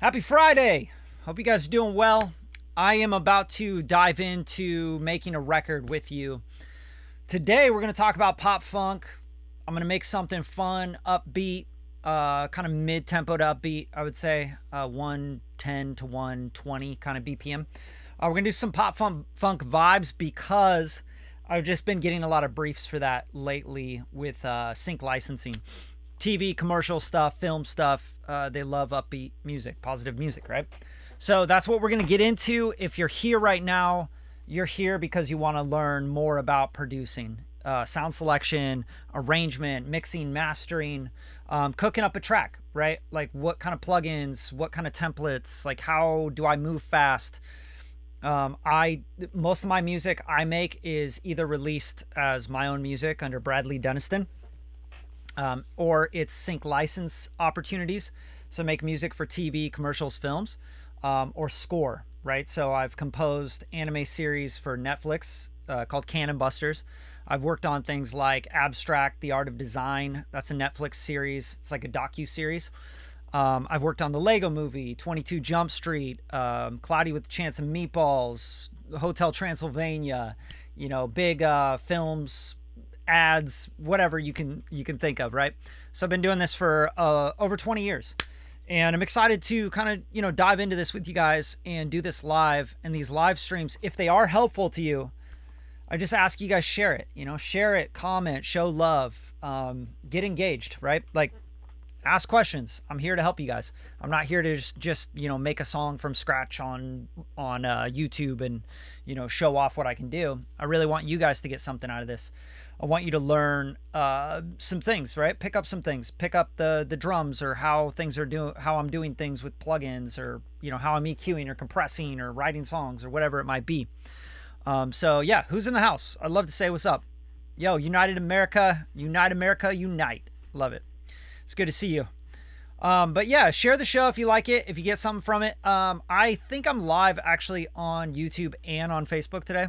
Happy Friday! Hope you guys are doing well. I am about to dive into making a record with you. Today we're going to talk about pop funk. I'm going to make something fun, upbeat, kind of mid-tempo to upbeat, I would say, 110 to 120 kind of BPM. We're going to do some pop funk vibes because I've just been getting a lot of briefs for that lately with sync licensing. TV, commercial stuff, film stuff. They love upbeat music, positive music, right? So that's what we're going to get into. If you're here right now, you're here because you want to learn more about producing, sound selection, arrangement, mixing, mastering, cooking up a track, right? Like what kind of plugins, what kind of templates, like how do I move fast? Most of my music I make is either released as my own music under Bradley Dunstan, or it's sync license opportunities. So make music for TV, commercials, films, or score, right? So I've composed anime series for Netflix called Cannon Busters. I've worked on things like Abstract, The Art of Design. That's a Netflix series. It's like a docu-series. I've worked on the Lego Movie, 22 Jump Street, Cloudy with a Chance of Meatballs, Hotel Transylvania, big films, ads, whatever you can think of, right? So I've been doing this for over 20 years, and I'm excited to kind of dive into this with you guys and do this live. And these live streams, if they are helpful to you, I just ask you guys share it, share it, comment, show love, get engaged, right? Like ask questions. I'm here to help you guys. I'm not here to just make a song from scratch on YouTube and show off what I can do. I really want you guys to get something out of this. I want you to learn some things, right? Pick up some things. Pick up the drums, or how things are doing, how I'm doing things with plugins, or how I'm EQing or compressing or writing songs or whatever it might be. So yeah, who's in the house? I'd love to say what's up. Yo, United America, unite. Love it. It's good to see you. But yeah, share the show if you like it, if you get something from it. I think I'm live actually on YouTube and on Facebook today,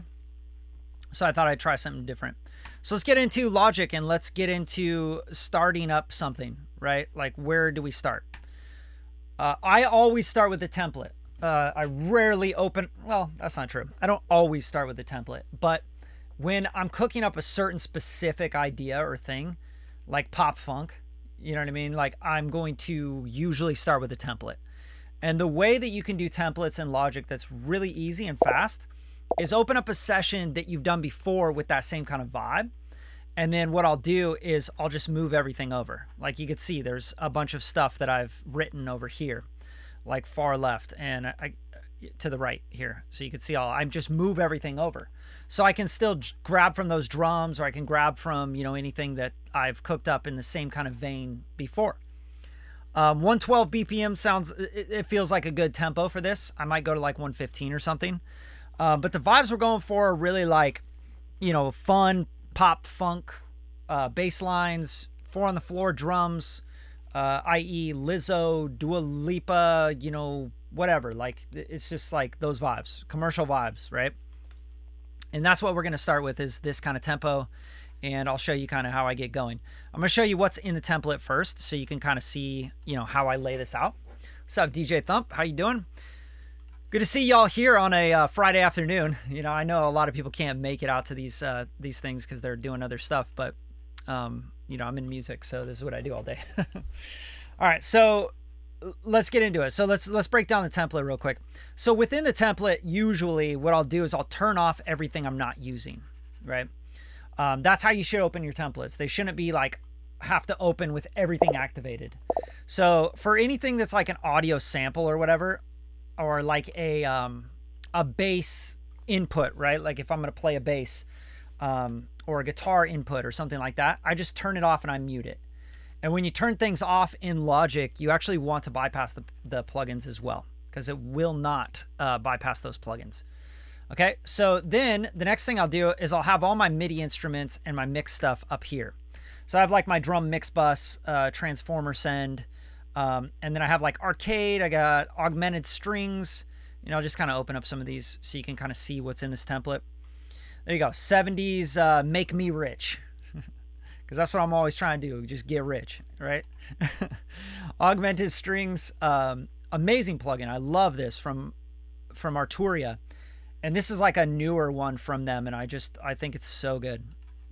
so I thought I'd try something different. So let's get into Logic and let's get into starting up something, right? Like, where do we start? I always start with the template. I rarely open, well, that's not true. I don't always start with the template, but when I'm cooking up a certain specific idea or thing, like pop funk, you know what I mean? Like, I'm going to usually start with a template. And the way that you can do templates in Logic that's really easy and fast is open up a session that you've done before with that same kind of vibe. And then what I'll do is I'll just move everything over. Like you can see, there's a bunch of stuff that I've written over here, like far left and to the right here. So you can see I just move everything over. So I can still grab from those drums, or I can grab from, anything that I've cooked up in the same kind of vein before. 112 BPM sounds, it feels like a good tempo for this. I might go to like 115 or something. But the vibes we're going for are really like, fun, pop, funk, bass lines, 4 on the floor drums, i.e. Lizzo, Dua Lipa, whatever. Like, it's just like those vibes, commercial vibes, right? And that's what we're going to start with, is this kind of tempo. And I'll show you kind of how I get going. I'm going to show you what's in the template first, so you can kind of see, how I lay this out. What's up, DJ Thump? How you doing? Good to see y'all here on a Friday afternoon. I know a lot of people can't make it out to these things because they're doing other stuff, but I'm in music, so this is what I do all day. All right, so let's get into it. So let's break down the template real quick. So within the template, usually what I'll do is I'll turn off everything I'm not using, right? That's how you should open your templates. They shouldn't be like have to open with everything activated. So for anything that's like an audio sample or whatever, or like a bass input, right? Like if I'm going to play a bass, or a guitar input or something like that, I just turn it off and I mute it. And when you turn things off in Logic, you actually want to bypass the plugins as well, because it will not bypass those plugins. Okay, so then the next thing I'll do is I'll have all my MIDI instruments and my mix stuff up here. So I have like my drum mix bus, transformer send, and then I have like arcade, I got augmented strings. I'll just kind of open up some of these so you can kind of see what's in this template. There you go, 70s Make Me Rich. Because that's what I'm always trying to do, just get rich, right? Augmented strings, amazing plugin. I love this from Arturia. And this is like a newer one from them, and I think it's so good.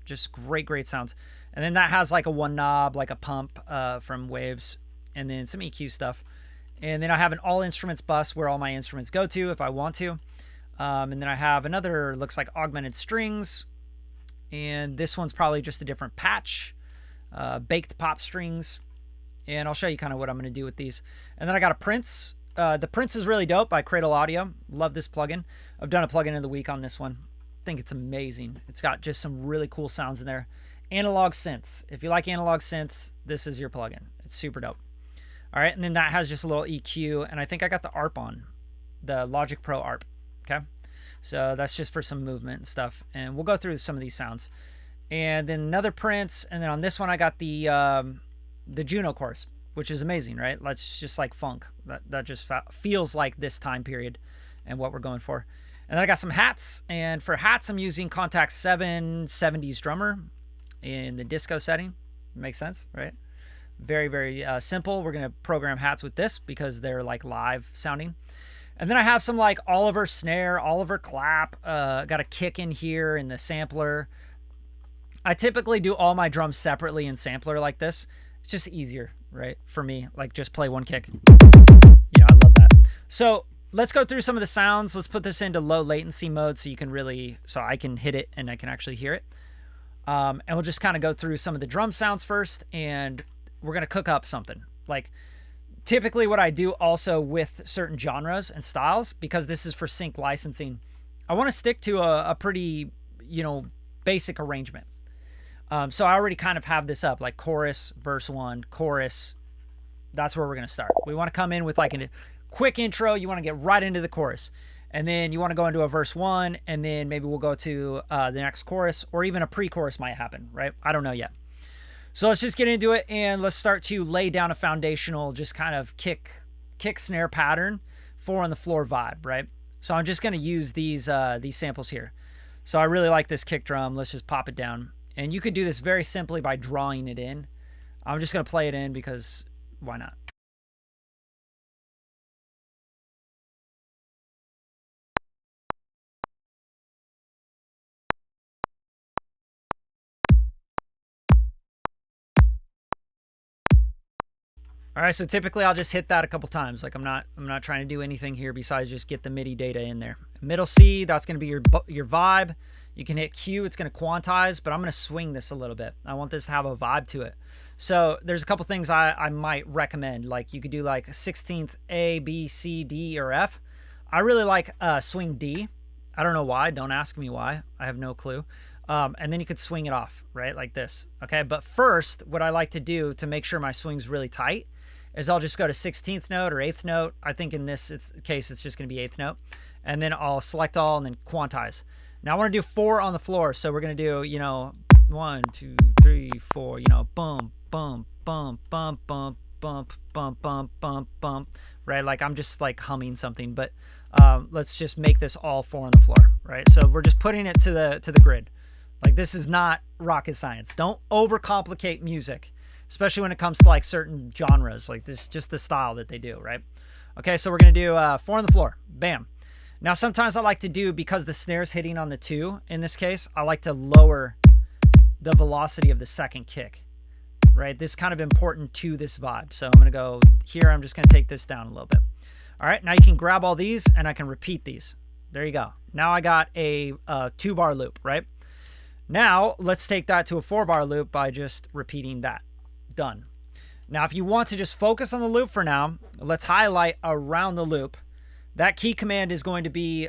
Just great sounds. And then that has like a one knob, like a pump from Waves, and then some EQ stuff. And then I have an all instruments bus where all my instruments go to if I want to. And then I have another, looks like augmented strings. And this one's probably just a different patch, baked pop strings. And I'll show you kind of what I'm going to do with these. And then I got a Prince. The Prince is really dope by Cradle Audio. Love this plugin. I've done a plugin of the week on this one. I think it's amazing. It's got just some really cool sounds in there. Analog synths. If you like analog synths, this is your plugin. It's super dope. All right, and then that has just a little EQ, and I think I got the ARP on, the Logic Pro ARP. Okay, so that's just for some movement and stuff, and we'll go through some of these sounds. And then another Prince, and then on this one I got the Juno chorus, which is amazing, right? That's just like funk. That just feels like this time period and what we're going for. And then I got some hats, and for hats I'm using Contact 7 70s drummer in the disco setting. Makes sense, right? Very simple. We're going to program hats with this because they're like live sounding. And then I have some like Oliver snare, Oliver clap, got a kick in here in the sampler. I typically do all my drums separately in sampler like this. It's just easier, right? For me, like just play one kick. Yeah, I love that. So let's go through some of the sounds. Let's put this into low latency mode so you can really, so I can hit it and I can actually hear it. And we'll just kind of go through some of the drum sounds first, and we're going to cook up something. Like typically what I do also with certain genres and styles, because this is for sync licensing, I want to stick to a pretty, basic arrangement. So I already kind of have this up, like chorus, verse 1, chorus. That's where we're going to start. We want to come in with like a quick intro. You want to get right into the chorus. And then you want to go into a verse 1, and then maybe we'll go to the next chorus, or even a pre-chorus might happen, right? I don't know yet. So let's just get into it, and let's start to lay down a foundational, just kind of kick snare pattern, 4 on the floor vibe, right? So I'm just going to use these samples here. So I really like this kick drum. Let's just pop it down. And you could do this very simply by drawing it in. I'm just going to play it in because why not? All right, so typically I'll just hit that a couple times. Like I'm not trying to do anything here besides just get the MIDI data in there. Middle C, that's going to be your vibe. You can hit Q, it's going to quantize, but I'm going to swing this a little bit. I want this to have a vibe to it. So there's a couple things I might recommend. Like you could do like 16th A, B, C, D, or F. I really like swing D. I don't know why. Don't ask me why. I have no clue. And then you could swing it off, right? Like this. Okay. But first, what I like to do to make sure my swing's really tight is I'll just go to 16th note or 8th note. I think in this case, it's just going to be 8th note. And then I'll select all and then quantize. Now I want to do 4 on the floor. So we're going to do, 1, 2, 3, 4, bump, bump, bump, bump, bump, bump, bump, bump, bump, bump, right? Like I'm just like humming something, but let's just make this all 4 on the floor, right? So we're just putting it to the grid. Like this is not rocket science. Don't overcomplicate music, especially when it comes to like certain genres. Like this, just the style that they do, right? Okay, so we're gonna do 4 on the floor. Bam. Now sometimes I like to do, because the snare's hitting on the 2 in this case, I like to lower the velocity of the second kick, right? This is kind of important to this vibe. So I'm gonna go here. I'm just gonna take this down a little bit. All right, now you can grab all these and I can repeat these. There you go. Now I got a 2-bar loop, right? Now let's take that to a 4-bar loop by just repeating that. Done. Now if you want to just focus on the loop for now, let's highlight around the loop. That key command is going to be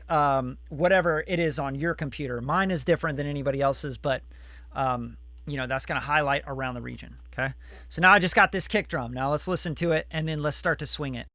whatever it is on your computer. Mine is different than anybody else's, but that's going to highlight around the region. Okay. So now I just got this kick drum. Now let's listen to it, and then let's start to swing it.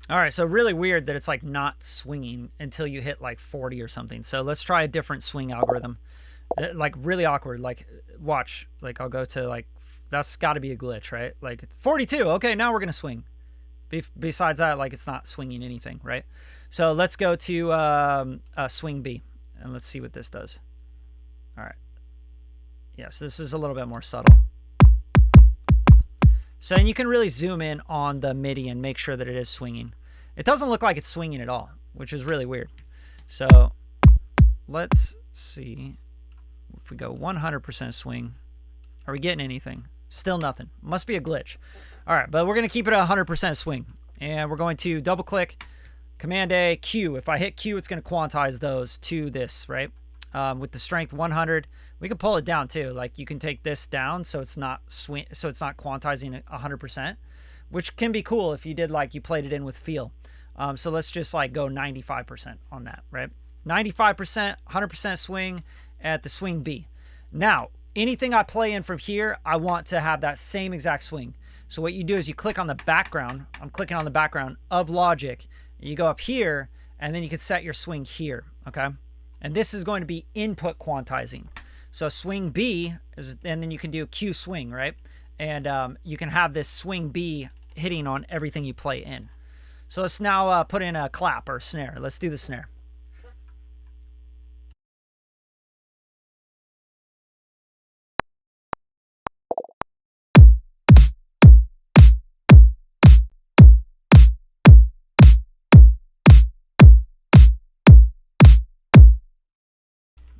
All right, so really weird that it's like not swinging until you hit like 40 or something. So let's try a different swing algorithm. Like really awkward. Like watch, like I'll go to like, that's got to be a glitch, right? Like 42. Okay, now we're going to swing. Besides that, like it's not swinging anything, right? So let's go to swing B and let's see what this does. All right. Yes, this is a little bit more subtle. So and you can really zoom in on the MIDI and make sure that it is swinging. It doesn't look like it's swinging at all, which is really weird. So let's see if we go 100% swing. Are we getting anything? Still nothing. Must be a glitch. All right, but we're going to keep it at 100% swing. And we're going to double click, Command A, Q. If I hit Q, it's going to quantize those to this, right? With the strength 100, we can pull it down too. Like you can take this down so it's not quantizing 100%, which can be cool if you did like you played it in with feel. So let's just like go 95% on that, right? 95%, 100% swing at the swing B. Now, anything I play in from here, I want to have that same exact swing. So what you do is you click on the background. I'm clicking on the background of Logic. You go up here, and then you can set your swing here, okay? And this is going to be input quantizing. So swing B, and then you can do Q swing, right? And you can have this swing B hitting on everything you play in. So let's now put in a clap or snare. Let's do the snare.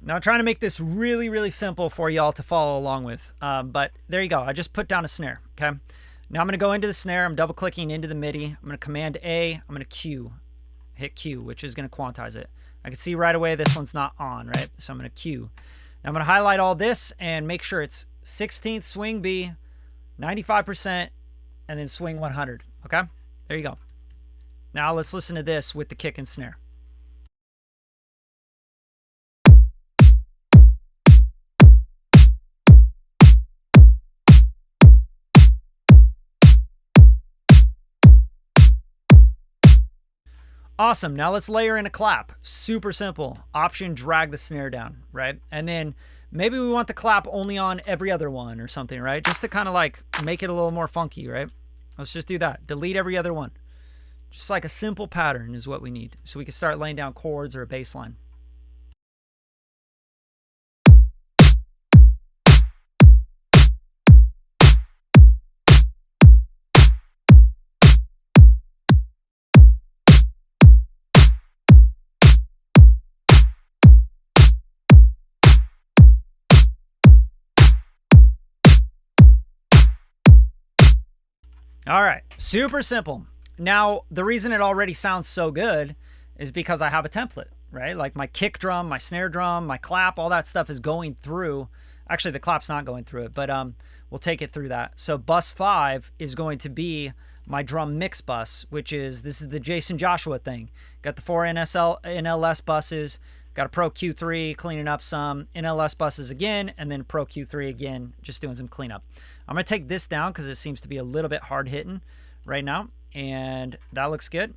Now I'm trying to make this really, really simple for y'all to follow along with. But there you go. I just put down a snare, okay? Now I'm going to go into the snare. I'm double clicking into the MIDI. I'm going to Command A. I'm going to Q. Hit Q, which is going to quantize it. I can see right away this one's not on, right? So I'm going to Q. Now I'm going to highlight all this and make sure it's 16th swing B, 95%, and then swing 100, okay? There you go. Now let's listen to this with the kick and snare. Awesome. Now let's layer in a clap. Super simple. Option, drag the snare down, right? And then maybe we want the clap only on every other one or something, right? Just to kind of like make it a little more funky, right? Let's just do that. Delete every other one. Just like a simple pattern is what we need. So we can start laying down chords or a bass line. All right, super simple. Now, the reason it already sounds so good is because I have a template, right? Like my kick drum, my snare drum, my clap, all that stuff is going through. Actually, the clap's not going through it, but we'll take it through that. So bus 5 is going to be my drum mix bus, which is, this is the Jason Joshua thing. Got the 4 NLS buses, got a Pro Q3 cleaning up some, NLS buses again, and then Pro Q3 again, just doing some cleanup. I'm going to take this down because it seems to be a little bit hard hitting right now, and that looks good.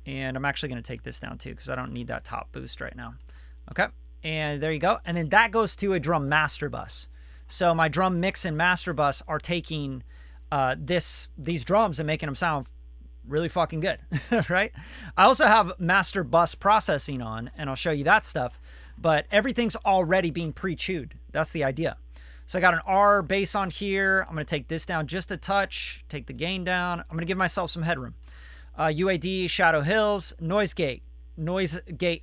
And I'm actually going to take this down too because I don't need that top boost right now. Okay, and there you go. And then that goes to a drum master bus. So my drum mix and master bus are taking these drums and making them sound really fucking good, right? I also have master bus processing on, and I'll show you that stuff, but everything's already being pre-chewed. That's the idea. So I got an R bass on here. I'm going to take this down just a touch, take the gain down. I'm going to give myself some headroom. UAD, Shadow Hills, noise gate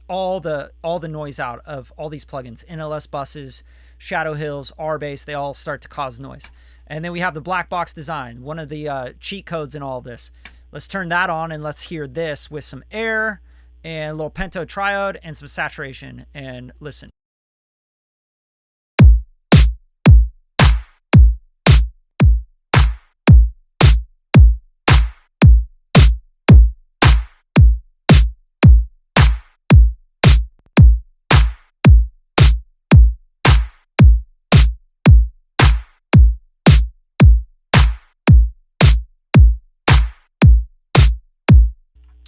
all the noise out of all these plugins. NLS buses, Shadow Hills, R bass, they all start to cause noise. And then we have the black box design, one of the cheat codes in all of this. Let's turn that on and let's hear this with some air and a little pento triode and some saturation, and listen.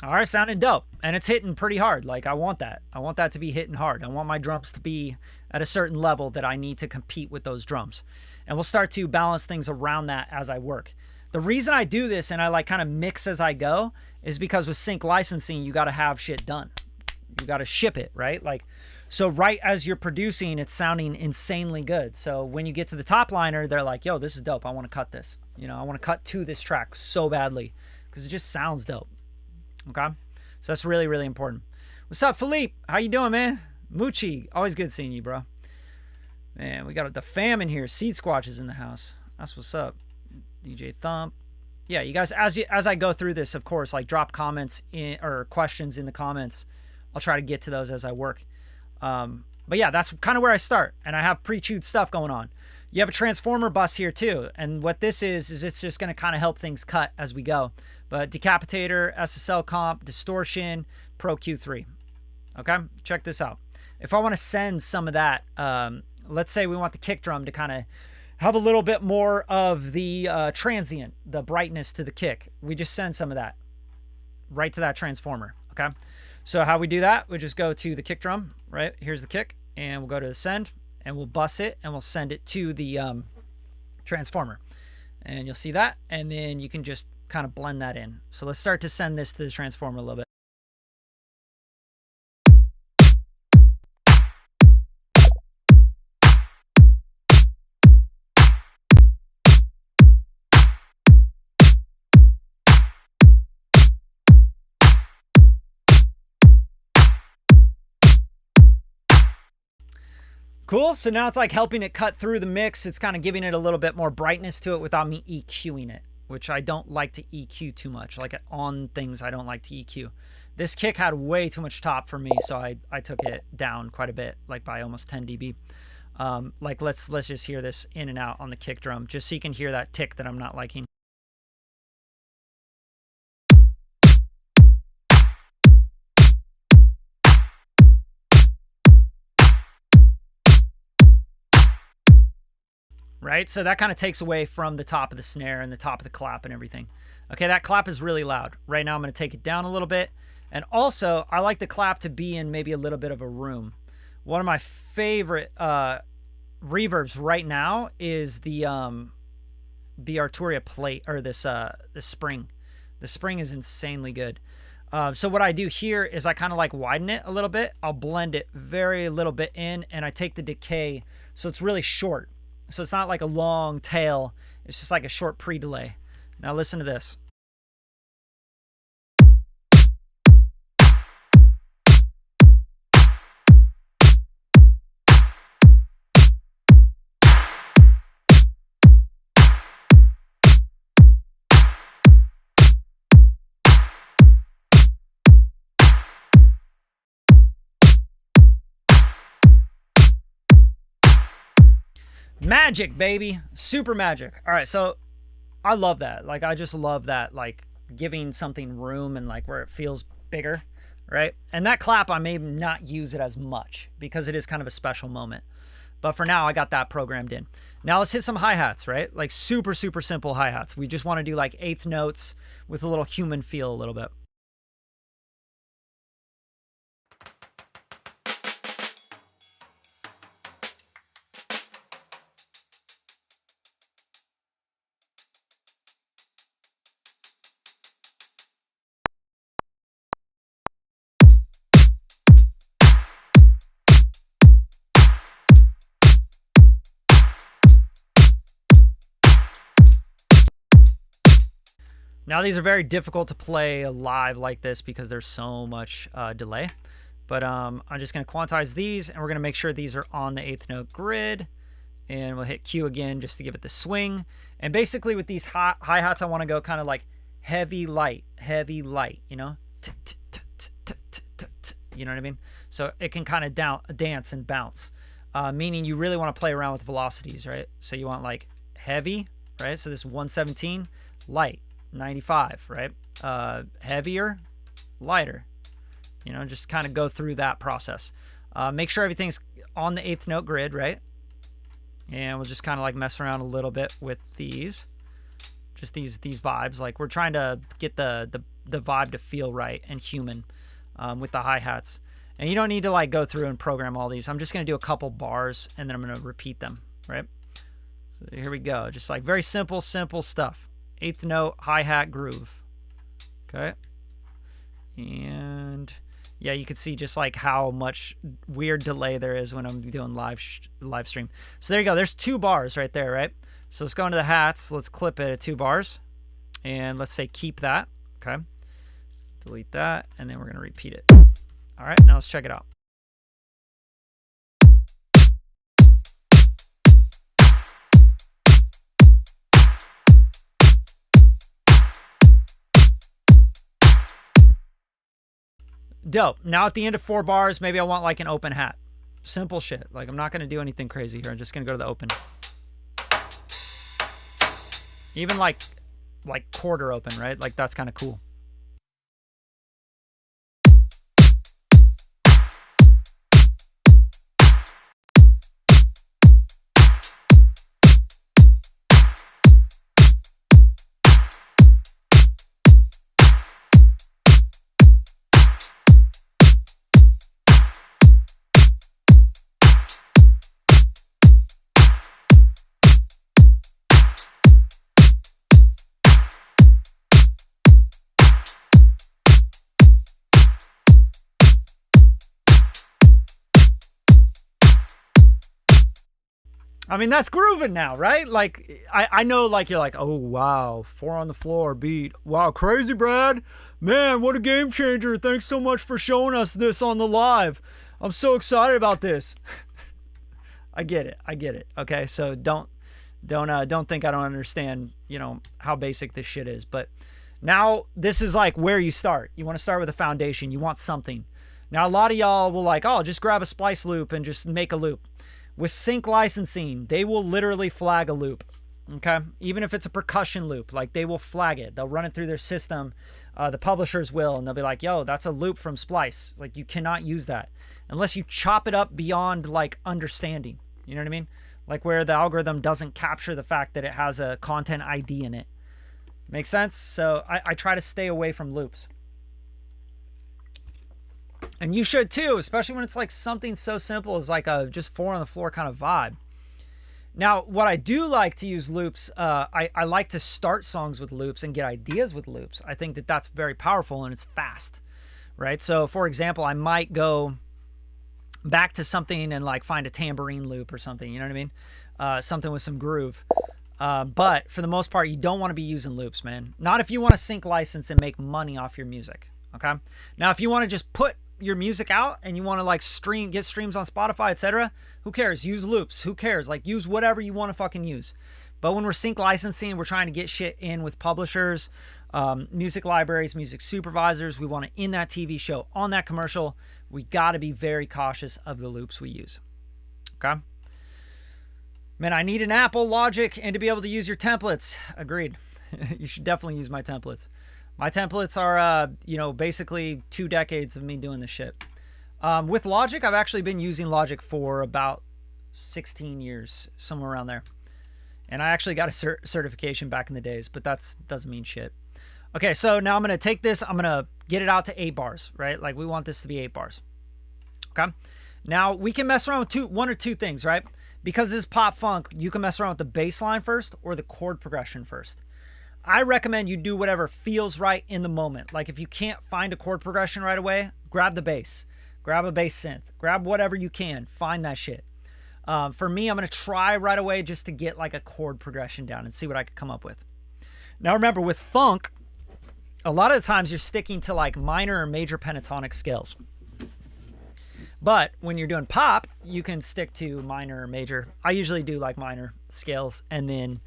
All right, sounding dope. And it's hitting pretty hard. Like, I want that. I want that to be hitting hard. I want my drums to be at a certain level that I need to compete with those drums. And we'll start to balance things around that as I work. The reason I do this and I like kind of mix as I go is because with sync licensing, you got to have shit done. You got to ship it, right? Like, so right as you're producing, it's sounding insanely good. So when you get to the top liner, they're like, yo, this is dope. I want to cut this. You know, I want to cut to this track so badly because it just sounds dope. Okay? So that's really, really important. What's up, Philippe? How you doing, man? Moochie, always good seeing you, bro. Man, we got the fam in here. Seed Squatch is in the house. That's what's up. DJ Thump. Yeah, you guys, as I go through this, of course, like drop comments in, or questions in the comments. I'll try to get to those as I work. But yeah, that's kind of where I start. And I have pre-chewed stuff going on. You have a transformer bus here too. And what this is it's just going to kind of help things cut as we go. But decapitator, SSL comp, distortion, Pro Q3. Okay, check this out. If I want to send some of that, let's say we want the kick drum to kind of have a little bit more of the transient, the brightness to the kick. We just send some of that right to that transformer. Okay. So how we do that, we just go to the kick drum, right? Here's the kick, and we'll go to the send, and we'll bus it, and we'll send it to the transformer. And you'll see that, and then you can just kind of blend that in. So let's start to send this to the transformer a little bit. Cool. So now it's like helping it cut through the mix. It's kind of giving it a little bit more brightness to it without me EQing it, which I don't like to EQ too much. Like on things, I don't like to EQ. This kick had way too much top for me, so I took it down quite a bit, like by almost 10 dB. Like let's just hear this in and out on the kick drum, just so you can hear that tick that I'm not liking. Right? So that kind of takes away from the top of the snare and the top of the clap and everything. Okay, that clap is really loud. Right now I'm going to take it down a little bit. And also, I like the clap to be in maybe a little bit of a room. One of my favorite reverbs right now is the Arturia plate, or this the spring. The spring is insanely good. So what I do here is I kind of like widen it a little bit. I'll blend it very little bit in, and I take the decay so it's really short. So it's not like a long tail. It's just like a short pre-delay. Now listen to this. Magic, baby. Super magic. All right, so I love that. Like, I just love that, like, giving something room and, like, where it feels bigger, right? And that clap, I may not use it as much because it is kind of a special moment. But for now, I got that programmed in. Now let's hit some hi-hats, right? Like, super, super simple hi-hats. We just want to do, like, eighth notes with a little human feel a little bit. Now these are very difficult to play live like this because there's so much delay. But I'm just going to quantize these, and we're going to make sure these are on the eighth note grid. And we'll hit Q again just to give it the swing. And basically with these hi-hats, I want to go kind of like heavy, light, you know? You know what I mean? So it can kind of dance and bounce, meaning you really want to play around with velocities, right? So you want like heavy, right? So this 117, light. 95, right? Heavier, lighter. You know, just kind of go through that process. Make sure everything's on the eighth note grid, right? And we'll just kind of like mess around a little bit with these. Just these vibes. Like we're trying to get the the vibe to feel right and human with the hi-hats. And you don't need to like go through and program all these. I'm just going to do a couple bars and then I'm going to repeat them, right? So here we go. Just like very simple stuff. Eighth note, hi-hat, groove. Okay. And yeah, you can see just like how much weird delay there is when I'm doing live stream. So there you go. There's 2 bars right there, right? So let's go into the hats. Let's clip it at 2 bars. And let's say keep that. Okay. Delete that. And then we're going to repeat it. All right. Now let's check it out. Dope. Now at the end of 4 bars, maybe I want like an open hat. Simple shit. Like I'm not going to do anything crazy here. I'm just going to go to the open. Even like quarter open, right? Like that's kind of cool. I mean, that's grooving now, right? Like, I know, like, you're like, oh, wow, 4 on the floor beat. Wow, crazy, Brad. Man, what a game changer. Thanks so much for showing us this on the live. I'm so excited about this. I get it. Okay, so don't think I don't understand, you know, how basic this shit is. But now this is like where you start. You want to start with a foundation. You want something. Now, a lot of y'all will like, oh, just grab a splice loop and just make a loop. With sync licensing, they will literally flag a loop, okay? Even if it's a percussion loop, like they will flag it. They'll run it through their system. The publishers will, and they'll be like, yo, that's a loop from Splice. Like, you cannot use that unless you chop it up beyond, like, understanding. You know what I mean? Like where the algorithm doesn't capture the fact that it has a content ID in it. Make sense? So I try to stay away from loops. And you should too, especially when it's like something so simple as like a just 4 on the floor kind of vibe. Now, what I do like to use loops, I like to start songs with loops and get ideas with loops. I think that that's very powerful and it's fast, right? So for example, I might go back to something and like find a tambourine loop or something, you know what I mean? Something with some groove. But for the most part, you don't want to be using loops, man. Not if you want to sync license and make money off your music, okay? Now, if you want to just put your music out and you want to like get streams on Spotify, etc., who cares? Use loops. Who cares? Like use whatever you want to fucking use. But when we're sync licensing, we're trying to get shit in with publishers, music libraries, music supervisors. We want to in that TV show, on that commercial. We got to be very cautious of the loops we use. Okay? Man, I need an Apple Logic and to be able to use your templates. Agreed. You should definitely use my templates. My templates are, you know, basically 2 decades of me doing this shit. With Logic, I've actually been using Logic for about 16 years, somewhere around there. And I actually got a certification back in the days, but that doesn't mean shit. Okay, so now I'm going to take this, I'm going to get it out to 8 bars, right? Like we want this to be 8 bars. Okay? Now we can mess around with 1 or 2 things, right? Because this is pop funk, you can mess around with the bass line first or the chord progression first. I recommend you do whatever feels right in the moment. Like if you can't find a chord progression right away, grab the bass. Grab a bass synth. Grab whatever you can. Find that shit. For me, I'm going to try right away just to get like a chord progression down and see what I can come up with. Now remember, with funk, a lot of the times you're sticking to like minor or major pentatonic scales. But when you're doing pop, you can stick to minor or major. I usually do like minor scales and then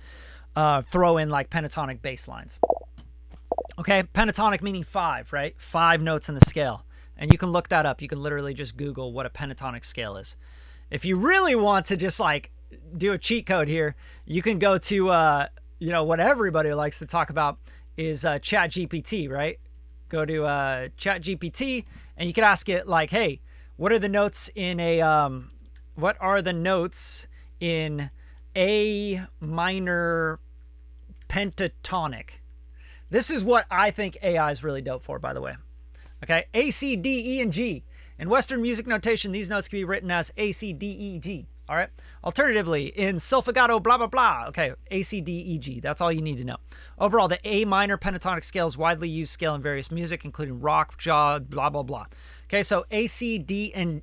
throw in like pentatonic bass lines. Okay, pentatonic meaning 5, right? 5 notes in the scale. And you can look that up. You can literally just Google what a pentatonic scale is. If you really want to just like do a cheat code here, you can go to, you know, what everybody likes to talk about is ChatGPT, right? Go to ChatGPT and you can ask it like, hey, what are the notes in a, what are the notes in A minor pentatonic? This is what I think AI is really dope for, by the way. Okay, A, C, D, E, and G. In Western music notation, these notes can be written as A, C, D, E, G. All right. Alternatively, in solfegato, blah, blah, blah. Okay, A, C, D, E, G. That's all you need to know. Overall, the A minor pentatonic scale is widely used scale in various music, including rock, jaw, blah, blah, blah. Okay, so A, C, D, and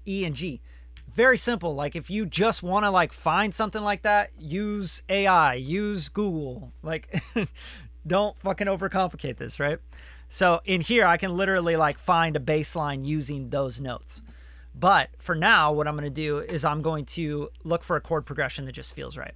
E, and G. Very simple. Like if you just want to like find something like that, use AI, use Google. Like don't fucking overcomplicate this, right? So in here, I can literally like find a bass line using those notes. But for now, what I'm going to do is I'm going to look for a chord progression that just feels right.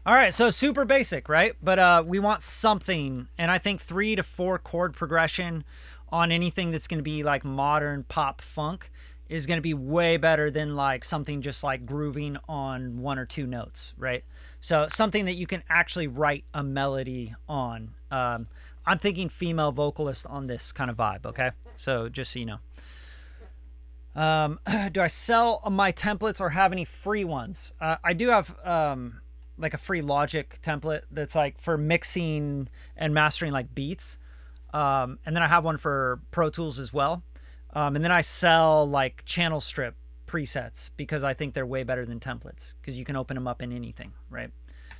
All right, so super basic, right? But we want something, and I think 3 to 4 chord progression on anything that's going to be like modern pop funk is going to be way better than like something just like grooving on 1 or 2 notes, right? So something that you can actually write a melody on. I'm thinking female vocalist on this kind of vibe, okay? So just so you know. Do I sell my templates or have any free ones? I do have like a free Logic template that's like for mixing and mastering like beats. And then I have one for Pro Tools as well. And then I sell like channel strip presets because I think they're way better than templates because you can open them up in anything, right?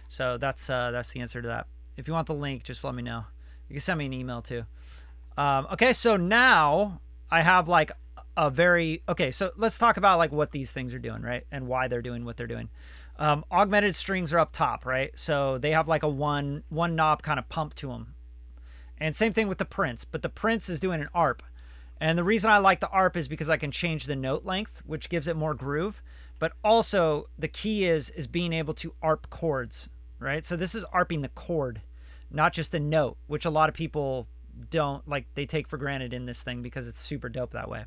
So that's the answer to that. If you want the link, just let me know. You can send me an email too. Okay, so now I have like a very, okay, so let's talk about like what these things are doing, right? And why they're doing what they're doing. Augmented strings are up top, right? So they have like a one knob kind of pump to them. And same thing with the Prince, but the Prince is doing an ARP. And the reason I like the ARP is because I can change the note length, which gives it more groove. But also the key is being able to ARP chords, right? So this is ARPing the chord, not just the note, which a lot of people don't like, they take for granted in this thing because it's super dope that way.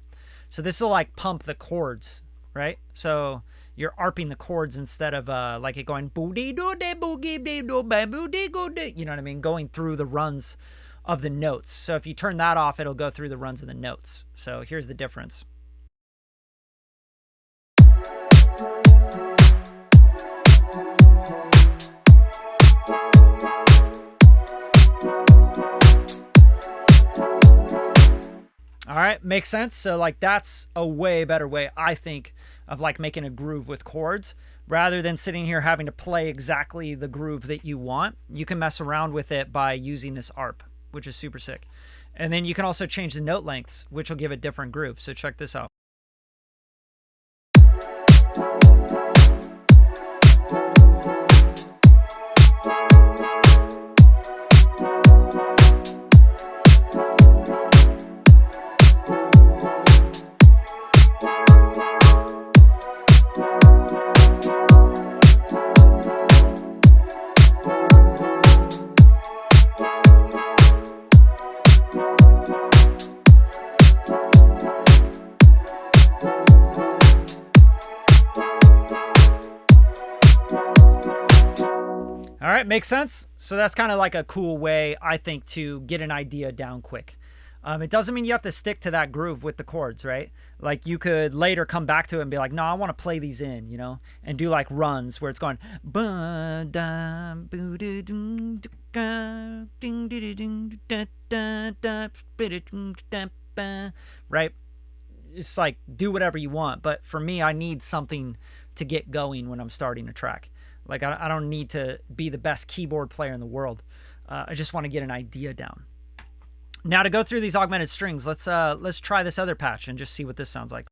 So this will like pump the chords, right? So you're ARPing the chords instead of like it going booty do de boogie de do ba booty go de, you know what I mean? Going through the runs of the notes. So if you turn that off, it'll go through the runs of the notes. So here's the difference. All right, makes sense. So like that's a way better way, I think, of like making a groove with chords rather than sitting here having to play exactly the groove that you want. You can mess around with it by using this ARP, which is super sick. And then you can also change the note lengths, which will give a different groove. So check this out. All right, makes sense. So that's kind of like a cool way, I think, to get an idea down quick. It doesn't mean you have to stick to that groove with the chords, right? Like you could later come back to it and be like, no, I want to play these in, you know, and do like runs where it's going, right? It's like do whatever you want. But for me, I need something to get going when I'm starting a track. Like I don't need to be the best keyboard player in the world. I just want to get an idea down. Now to go through these augmented strings, let's try this other patch and just see what this sounds like.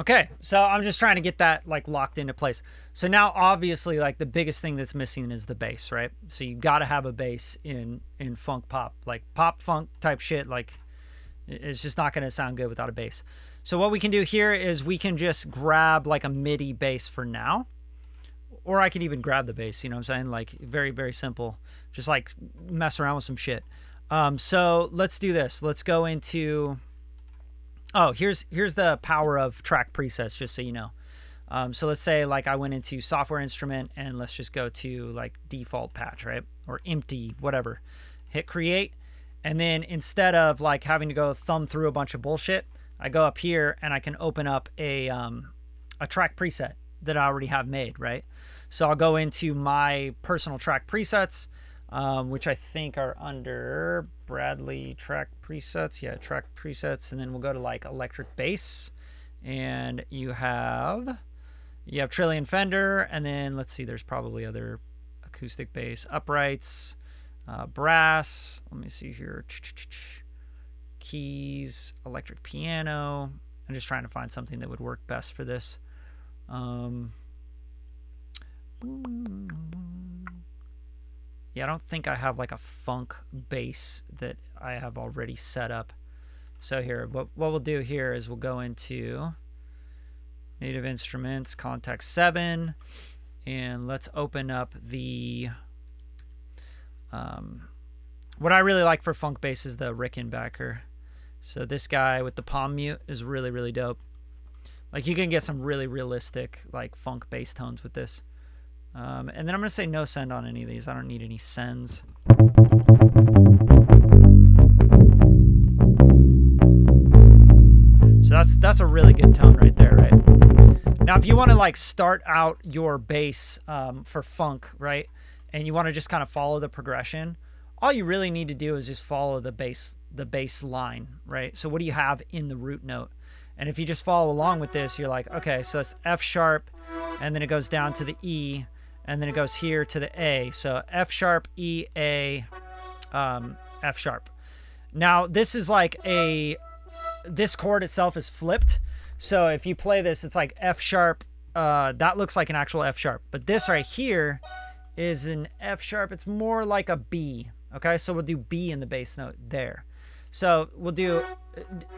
Okay, so I'm just trying to get that like locked into place. So now obviously like the biggest thing that's missing is the bass, right? So you got to have a bass in funk pop, like pop funk type shit. Like it's just not going to sound good without a bass. So what we can do here is we can just grab like a MIDI bass for now, or I could even grab the bass, you know what I'm saying? Like very, very simple, just like mess around with some shit. So let's do this. Let's go into Oh, here's the power of track presets, just so you know. So let's say like I went into software instrument and let's just go to like default patch, right? Or empty, whatever. Hit create. And then instead of like having to go thumb through a bunch of bullshit, I go up here and I can open up a track preset that I already have made, right? So I'll go into my personal track presets, which I think are under Bradley track presets. Yeah, track presets. And then we'll go to like electric bass, and you have Trillion Fender, and then let's see, there's probably other acoustic bass, uprights, brass. Let me see here. Keys, electric piano. I'm just trying to find something that would work best for this. Yeah, I don't think I have like a funk bass that I have already set up. So here, what we'll do here is we'll go into Native Instruments, Contact 7, and let's open up the what I really like for funk bass is the Rickenbacker. So this guy with the palm mute is really, really dope. Like you can get some really realistic like funk bass tones with this. And then I'm going to say no send on any of these. I don't need any sends. So that's a really good tone right there, right? Now, if you want to like start out your bass for funk, right, and you want to just kind of follow the progression, all you really need to do is just follow the bass line, right? So what do you have in the root note? And if you just follow along with this, you're like, okay, so it's F sharp, and then it goes down to the E, and then it goes here to the A. So F sharp, E, A, F sharp. Now, this is like this chord itself is flipped. So if you play this, it's like F sharp. That looks like an actual F sharp. But this right here is an F sharp. It's more like a B. Okay, so we'll do B in the bass note there. So we'll do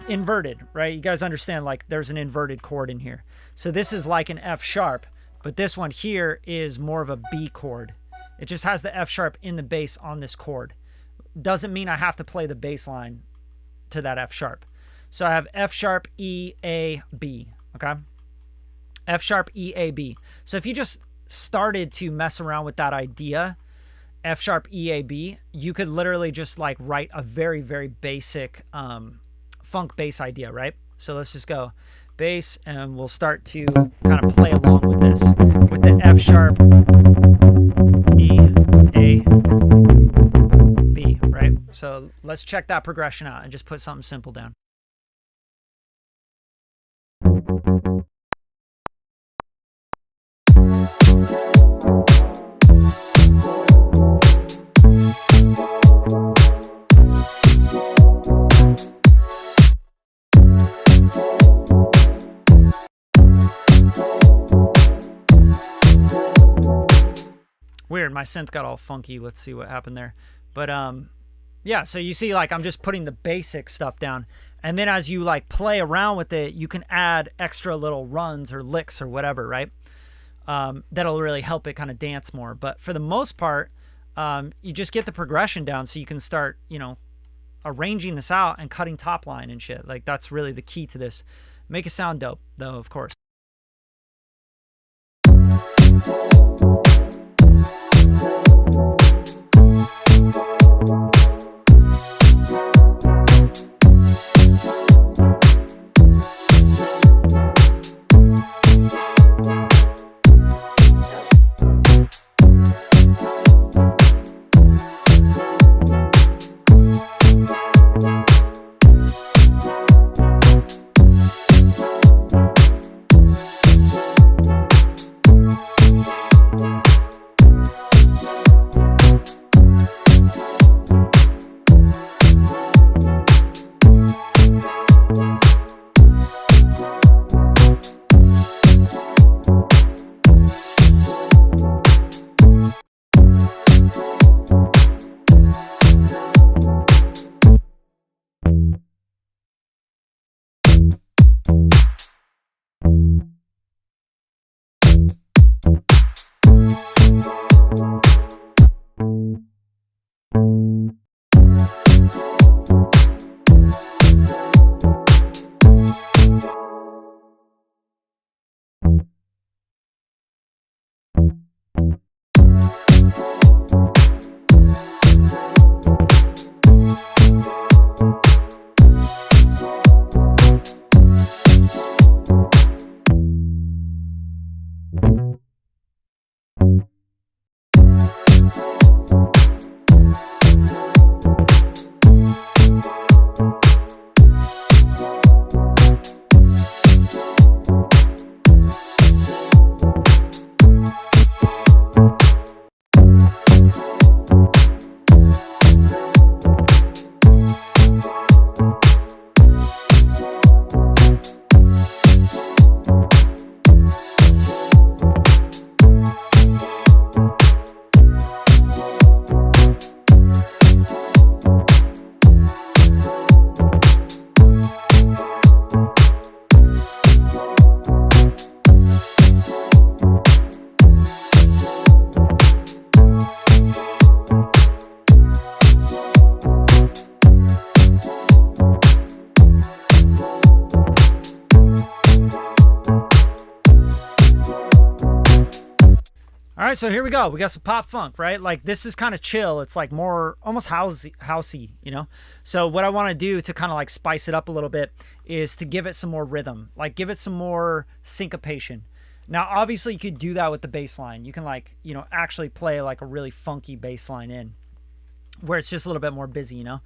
inverted, right? You guys understand, like there's an inverted chord in here. So this is like an F sharp, but this one here is more of a B chord. It just has the F sharp in the bass on this chord. Doesn't mean I have to play the bass line to that F sharp. So I have F sharp, E, A, B, okay? F sharp, E, A, B. So if you just started to mess around with that idea, F sharp, E, A, B, you could literally just like write a very, very basic funk bass idea, right? So let's just go bass, and we'll start to kind of play along with this, with the F sharp, E, A, B, right? So let's check that progression out and just put something simple down. Weird, my synth got all funky. Let's see what happened there. But yeah, so you see, like, I'm just putting the basic stuff down, and then as you like play around with it, you can add extra little runs or licks or whatever, right? That'll really help it kind of dance more. But for the most part, you just get the progression down so you can start, you know, arranging this out and cutting top line and shit. Like, that's really the key to this. Make it sound dope, though, of course. right, so here we go. We got some pop funk, right? Like this is kind of chill. It's like more almost housey, you know? So what I want to do to kind of like spice it up a little bit is to give it some more rhythm, like give it some more syncopation. Now, obviously you could do that with the bass line. You can like, you know, actually play like a really funky bass line in where it's just a little bit more busy, you know?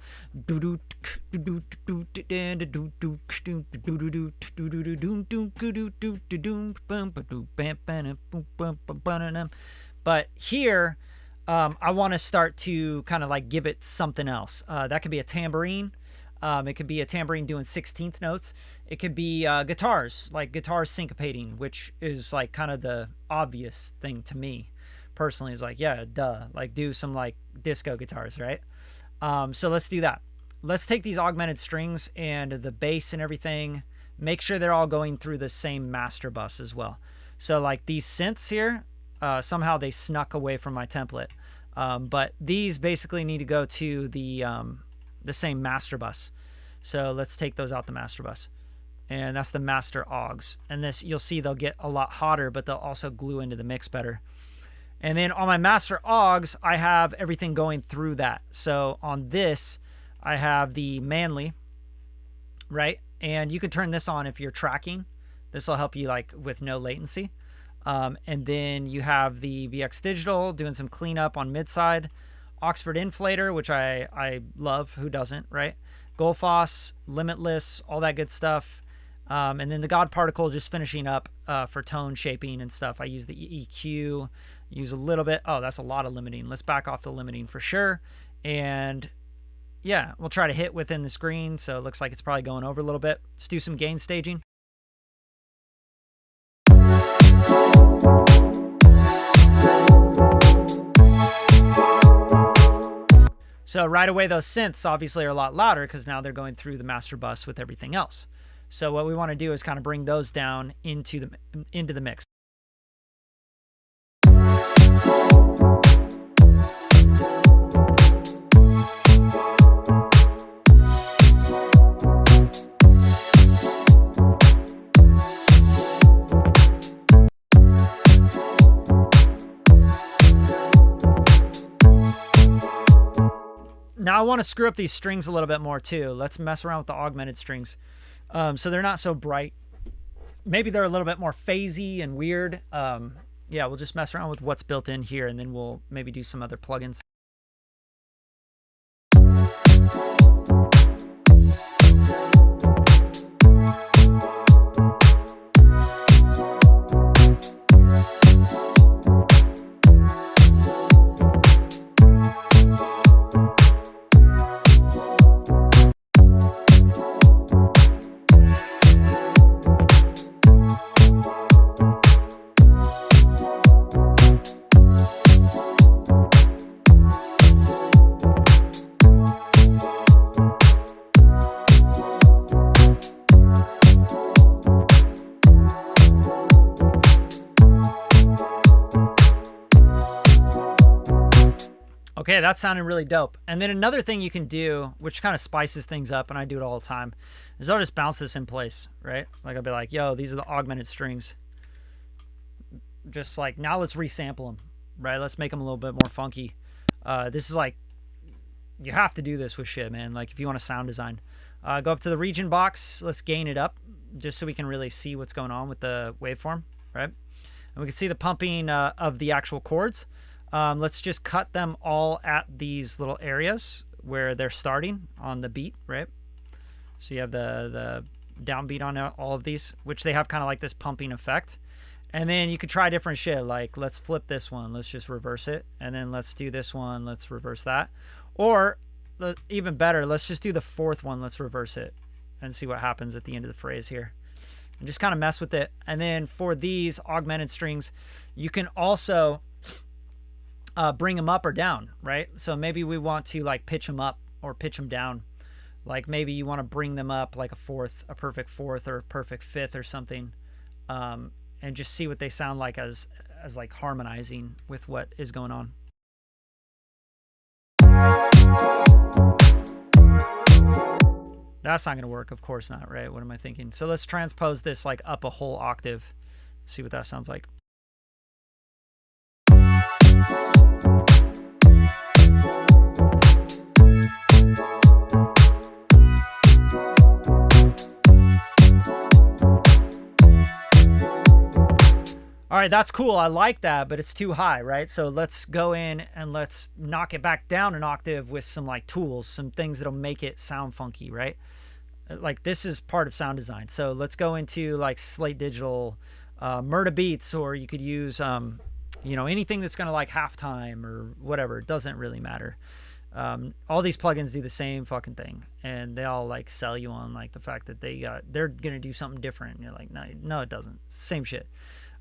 But here, I want to start to kind of like give it something else. That could be a tambourine. It could be a tambourine doing 16th notes. It could be guitars, like guitars syncopating, which is like kind of the obvious thing to me personally. Is like, yeah, duh, like do some like disco guitars, right? So let's do that. Let's take these augmented strings and the bass and everything, make sure they're all going through the same master bus as well. So like these synths here, somehow they snuck away from my template. But these basically need to go to the same master bus. So let's take those out the master bus. And that's the master augs. And this, you'll see they'll get a lot hotter, but they'll also glue into the mix better. And then on my master augs, I have everything going through that. So on this, I have the manly, right? And you can turn this on if you're tracking. This will help you like with no latency. And then you have the VX Digital doing some cleanup on mid side. Oxford Inflator, which I love. Who doesn't, right? Goldfoss, Limitless, all that good stuff. And then the God Particle just finishing up for tone shaping and stuff. I use the EQ, use a little bit. Oh, that's a lot of limiting. Let's back off the limiting for sure. And yeah, we'll try to hit within the screen. So it looks like it's probably going over a little bit. Let's do some gain staging. So right away, those synths obviously are a lot louder because now they're going through the master bus with everything else. So what we want to do is kind of bring those down into the mix. Now I want to screw up these strings a little bit more too. Let's mess around with the augmented strings. So they're not so bright. Maybe they're a little bit more phasey and weird. Yeah, we'll just mess around with what's built in here, and then we'll maybe do some other plugins. Okay, that sounded really dope. And then another thing you can do, which kind of spices things up, and I do it all the time, is I'll just bounce this in place, right? Like I'll be like, yo, these are the augmented strings. Just like, now let's resample them, right? Let's make them a little bit more funky. This is like, you have to do this with shit, man. Like if you want to sound design. Go up to the region box. Let's gain it up just so we can really see what's going on with the waveform, right? And we can see the pumping of the actual chords. Let's just cut them all at these little areas where they're starting on the beat, right? So you have the downbeat on all of these, which they have kind of like this pumping effect. And then you could try different shit, like let's flip this one, let's just reverse it. And then let's do this one, let's reverse that. Or even better, let's just do the fourth one, let's reverse it and see what happens at the end of the phrase here. And just kind of mess with it. And then for these augmented strings, you can also bring them up or down, right? So maybe we want to like pitch them up or pitch them down. Like maybe you want to bring them up like a fourth, a perfect fourth or a perfect fifth or something, and just see what they sound like as like harmonizing with what is going on. That's not going to work. Of course not, right? What am I thinking? So let's transpose this like up a whole octave. See what that sounds like. All right, that's cool. I like that, but it's too high, right? So let's go in and let's knock it back down an octave with some like tools, some things that'll make it sound funky, right? Like this is part of sound design. So let's go into like Slate Digital, Murda Beats, or you could use, you know, anything that's going to like halftime or whatever. It doesn't really matter. All these plugins do the same fucking thing, and they all like sell you on like the fact that they're going to do something different. And you're like, no, it doesn't. Same shit.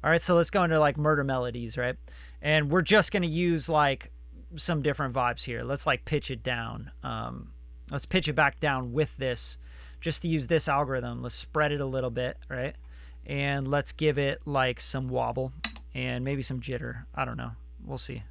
All right, so let's go into like Murder Melodies, right? And we're just going to use like some different vibes here. Let's like pitch it down. Let's pitch it back down with this, just to use this algorithm. Let's spread it a little bit, right? And let's give it like some wobble and maybe some jitter. I don't know. We'll see.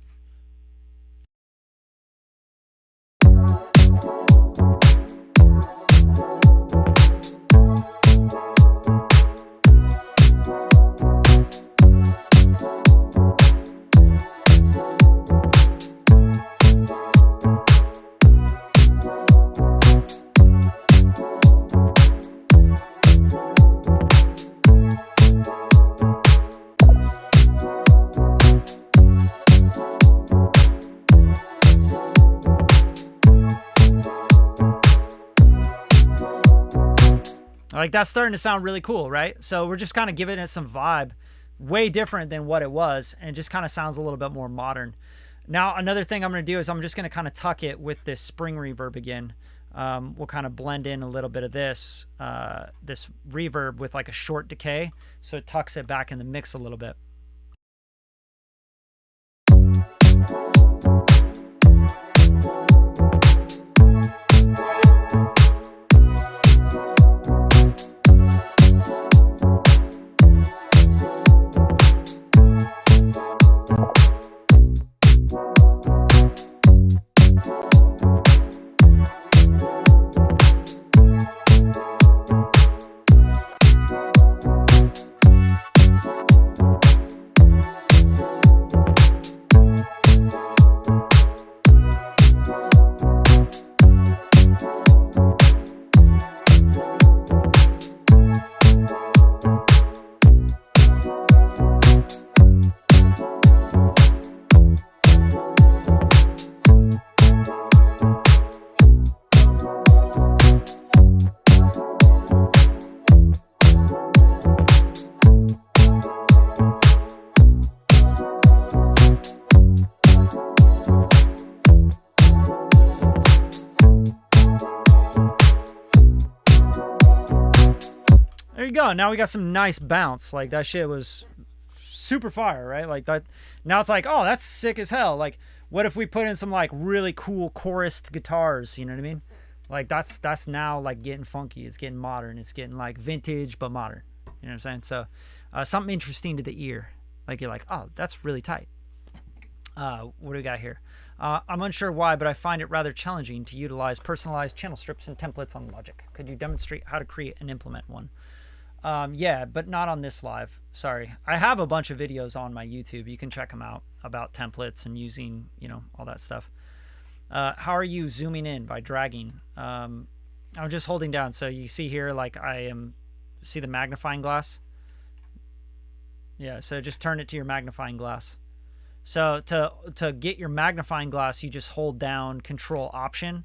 Like that's starting to sound really cool, right? So we're just kind of giving it some vibe, way different than what it was, and just kind of sounds a little bit more modern. Now, another thing I'm going to do is I'm just going to kind of tuck it with this spring reverb again. We'll kind of blend in a little bit of this reverb with like a short decay, so it tucks it back in the mix a little bit. There you go. Now we got some nice bounce. Like that shit was super fire, right? Like that. Now it's like, oh, that's sick as hell. Like, what if we put in some like really cool chorused guitars? You know what I mean? Like that's now like getting funky. It's getting modern. It's getting like vintage but modern. You know what I'm saying? So something interesting to the ear. Like you're like, oh, that's really tight. What do we got here? I'm unsure why, but I find it rather challenging to utilize personalized channel strips and templates on Logic. Could you demonstrate how to create and implement one? Yeah, but not on this live. Sorry. I have a bunch of videos on my YouTube. You can check them out about templates and using, you know, all that stuff. How are you zooming in? By dragging. I'm just holding down. So you see here, like see the magnifying glass? Yeah, so just turn it to your magnifying glass. So to get your magnifying glass, you just hold down Control Option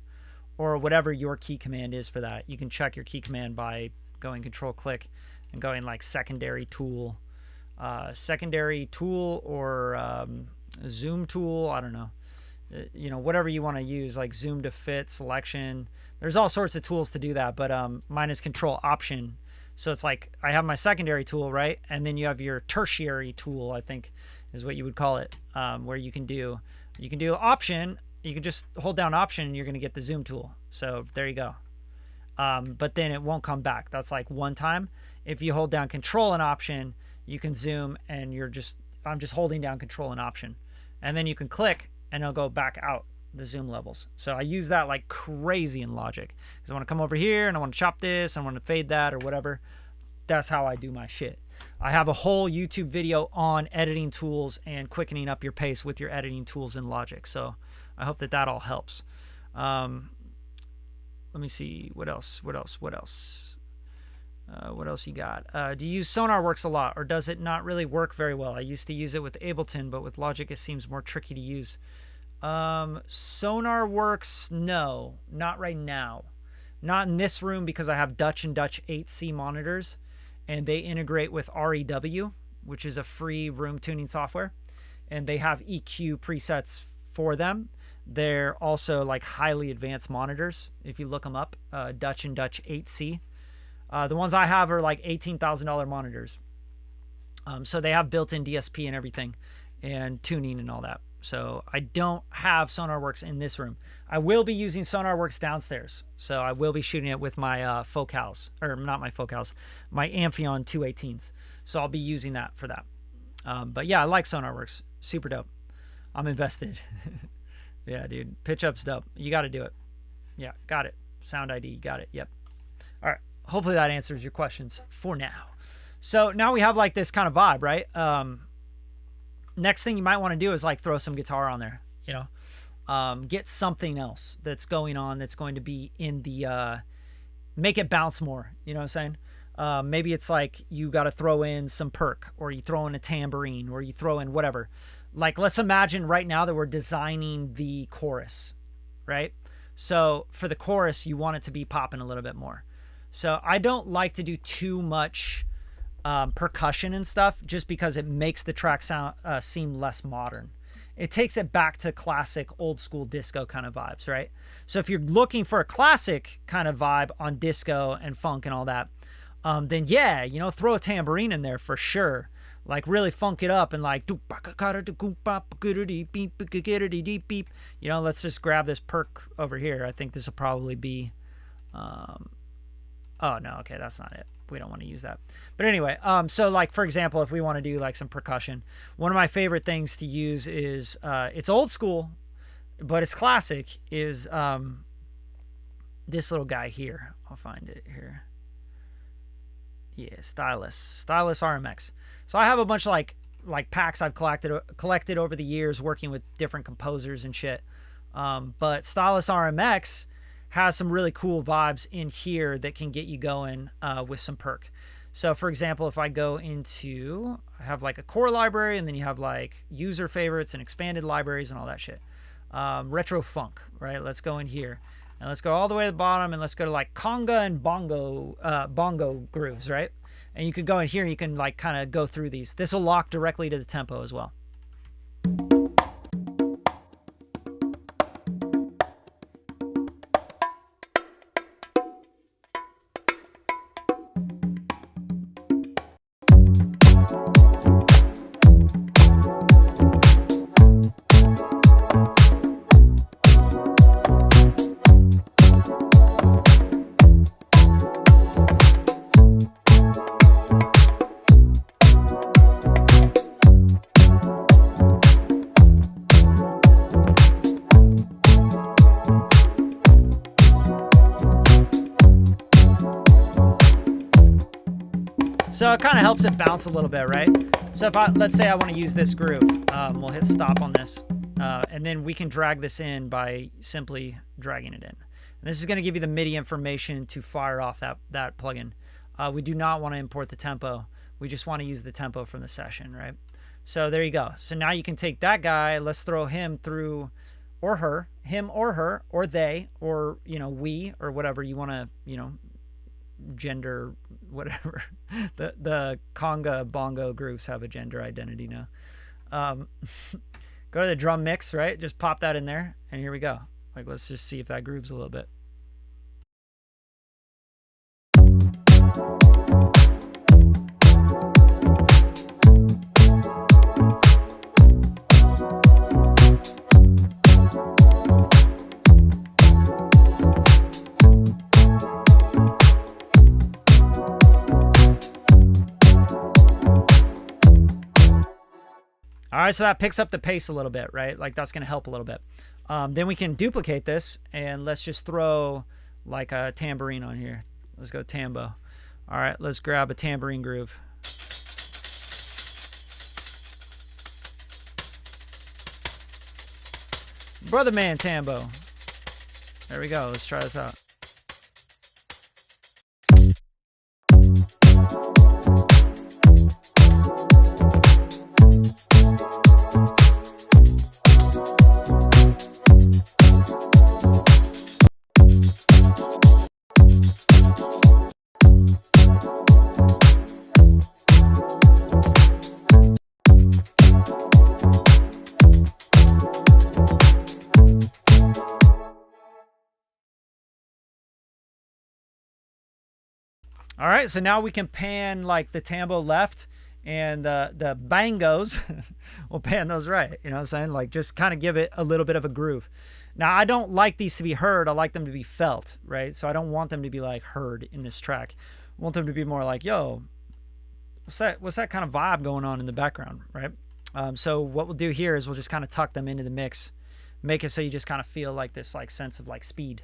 or whatever your key command is for that. You can check your key command by going Control Click and going like secondary tool or zoom tool. I don't know. You know, whatever you want to use, like zoom to fit, selection. There's all sorts of tools to do that, but mine is Control Option. So it's like I have my secondary tool, right? And then you have your tertiary tool, I think is what you would call it, where you can do Option. You can just hold down Option and you're going to get the zoom tool. So there you go. But then it won't come back. That's like one time. If you hold down Control and Option, you can zoom, and I'm just holding down Control and Option. And then you can click and it'll go back out the zoom levels. So I use that like crazy in Logic because I want to come over here and I want to chop this, I want to fade that or whatever. That's how I do my shit. I have a whole YouTube video on editing tools and quickening up your pace with your editing tools in Logic. So I hope that all helps. Let me see what else. What else you got? Do you use SonarWorks a lot, or does it not really work very well? I used to use it with Ableton, but with Logic it seems more tricky to use. SonarWorks, no, not right now. Not in this room because I have Dutch and Dutch 8C monitors, and they integrate with REW, which is a free room tuning software, and they have EQ presets for them. They're also like highly advanced monitors. If you look them up, Dutch and Dutch 8C. The ones I have are like $18,000 monitors. So they have built-in DSP and everything, and tuning and all that. So I don't have SonarWorks in this room. I will be using SonarWorks downstairs. So I will be shooting it with my Focals, or not my Focals, my Amphion 218s. So I'll be using that for that. But yeah, I like SonarWorks. Super dope. I'm invested. Yeah, dude. Pitch up's dope. You got to do it. Yeah, got it. Sound ID, got it. Yep. All right. Hopefully that answers your questions for now. So now we have like this kind of vibe, right? Next thing you might want to do is like throw some guitar on there, you know, get something else that's going on that's going to be in the, make it bounce more, you know what I'm saying? Maybe it's like you got to throw in some perk, or you throw in a tambourine, or you throw in whatever. Like, let's imagine right now that we're designing the chorus, right? So for the chorus, you want it to be popping a little bit more. So I don't like to do too much percussion and stuff, just because it makes the track sound seem less modern. It takes it back to classic old school disco kind of vibes, right? So if you're looking for a classic kind of vibe on disco and funk and all that, then yeah, you know, throw a tambourine in there for sure. Like really funk it up and like, you know, let's just grab this perk over here. I think this will probably be, oh no, okay, that's not it. We don't want to use that. But anyway, so like, for example, if we want to do like some percussion, one of my favorite things to use is, it's old school, but it's classic, is this little guy here. I'll find it here. Yeah, Stylus RMX. So I have a bunch of like packs I've collected over the years working with different composers and shit. But Stylus RMX has some really cool vibes in here that can get you going with some perk. So for example, if I go into, I have like a core library, and then you have like user favorites and expanded libraries and all that shit. Retro funk, right? Let's go in here. And let's go all the way to the bottom, and let's go to like conga and bongo grooves, right? And you can go in here and you can like kind of go through these. This will lock directly to the tempo as well. So it kind of helps it bounce a little bit, right? So if let's say I want to use this groove, we'll hit stop on this, and then we can drag this in by simply dragging it in. And this is going to give you the MIDI information to fire off that plugin. We do not want to import the tempo. We just want to use the tempo from the session, right? So there you go. So now you can take that guy, let's throw him through, or her, him or her, or they, or, you know, we, or whatever you want to, you know, gender, whatever. The conga bongo grooves have a gender identity now. Go to the drum mix, right? Just pop that in there, and here we go. Like, let's just see if that grooves a little bit. All right, so that picks up the pace a little bit, right? Like, that's going to help a little bit. Then we can duplicate this, and let's just throw like a tambourine on here. Let's go tambo. All right, let's grab a tambourine groove. Brother man tambo. There we go. Let's try this out. All right, so now we can pan like the tambo left and the bangos. We'll pan those right. You know what I'm saying? Like just kind of give it a little bit of a groove. Now, I don't like these to be heard. I like them to be felt, right? So I don't want them to be like heard in this track. I want them to be more like, yo, what's that kind of vibe going on in the background, right? So what we'll do here is we'll just kind of tuck them into the mix, make it so you just kind of feel like this like sense of like speed.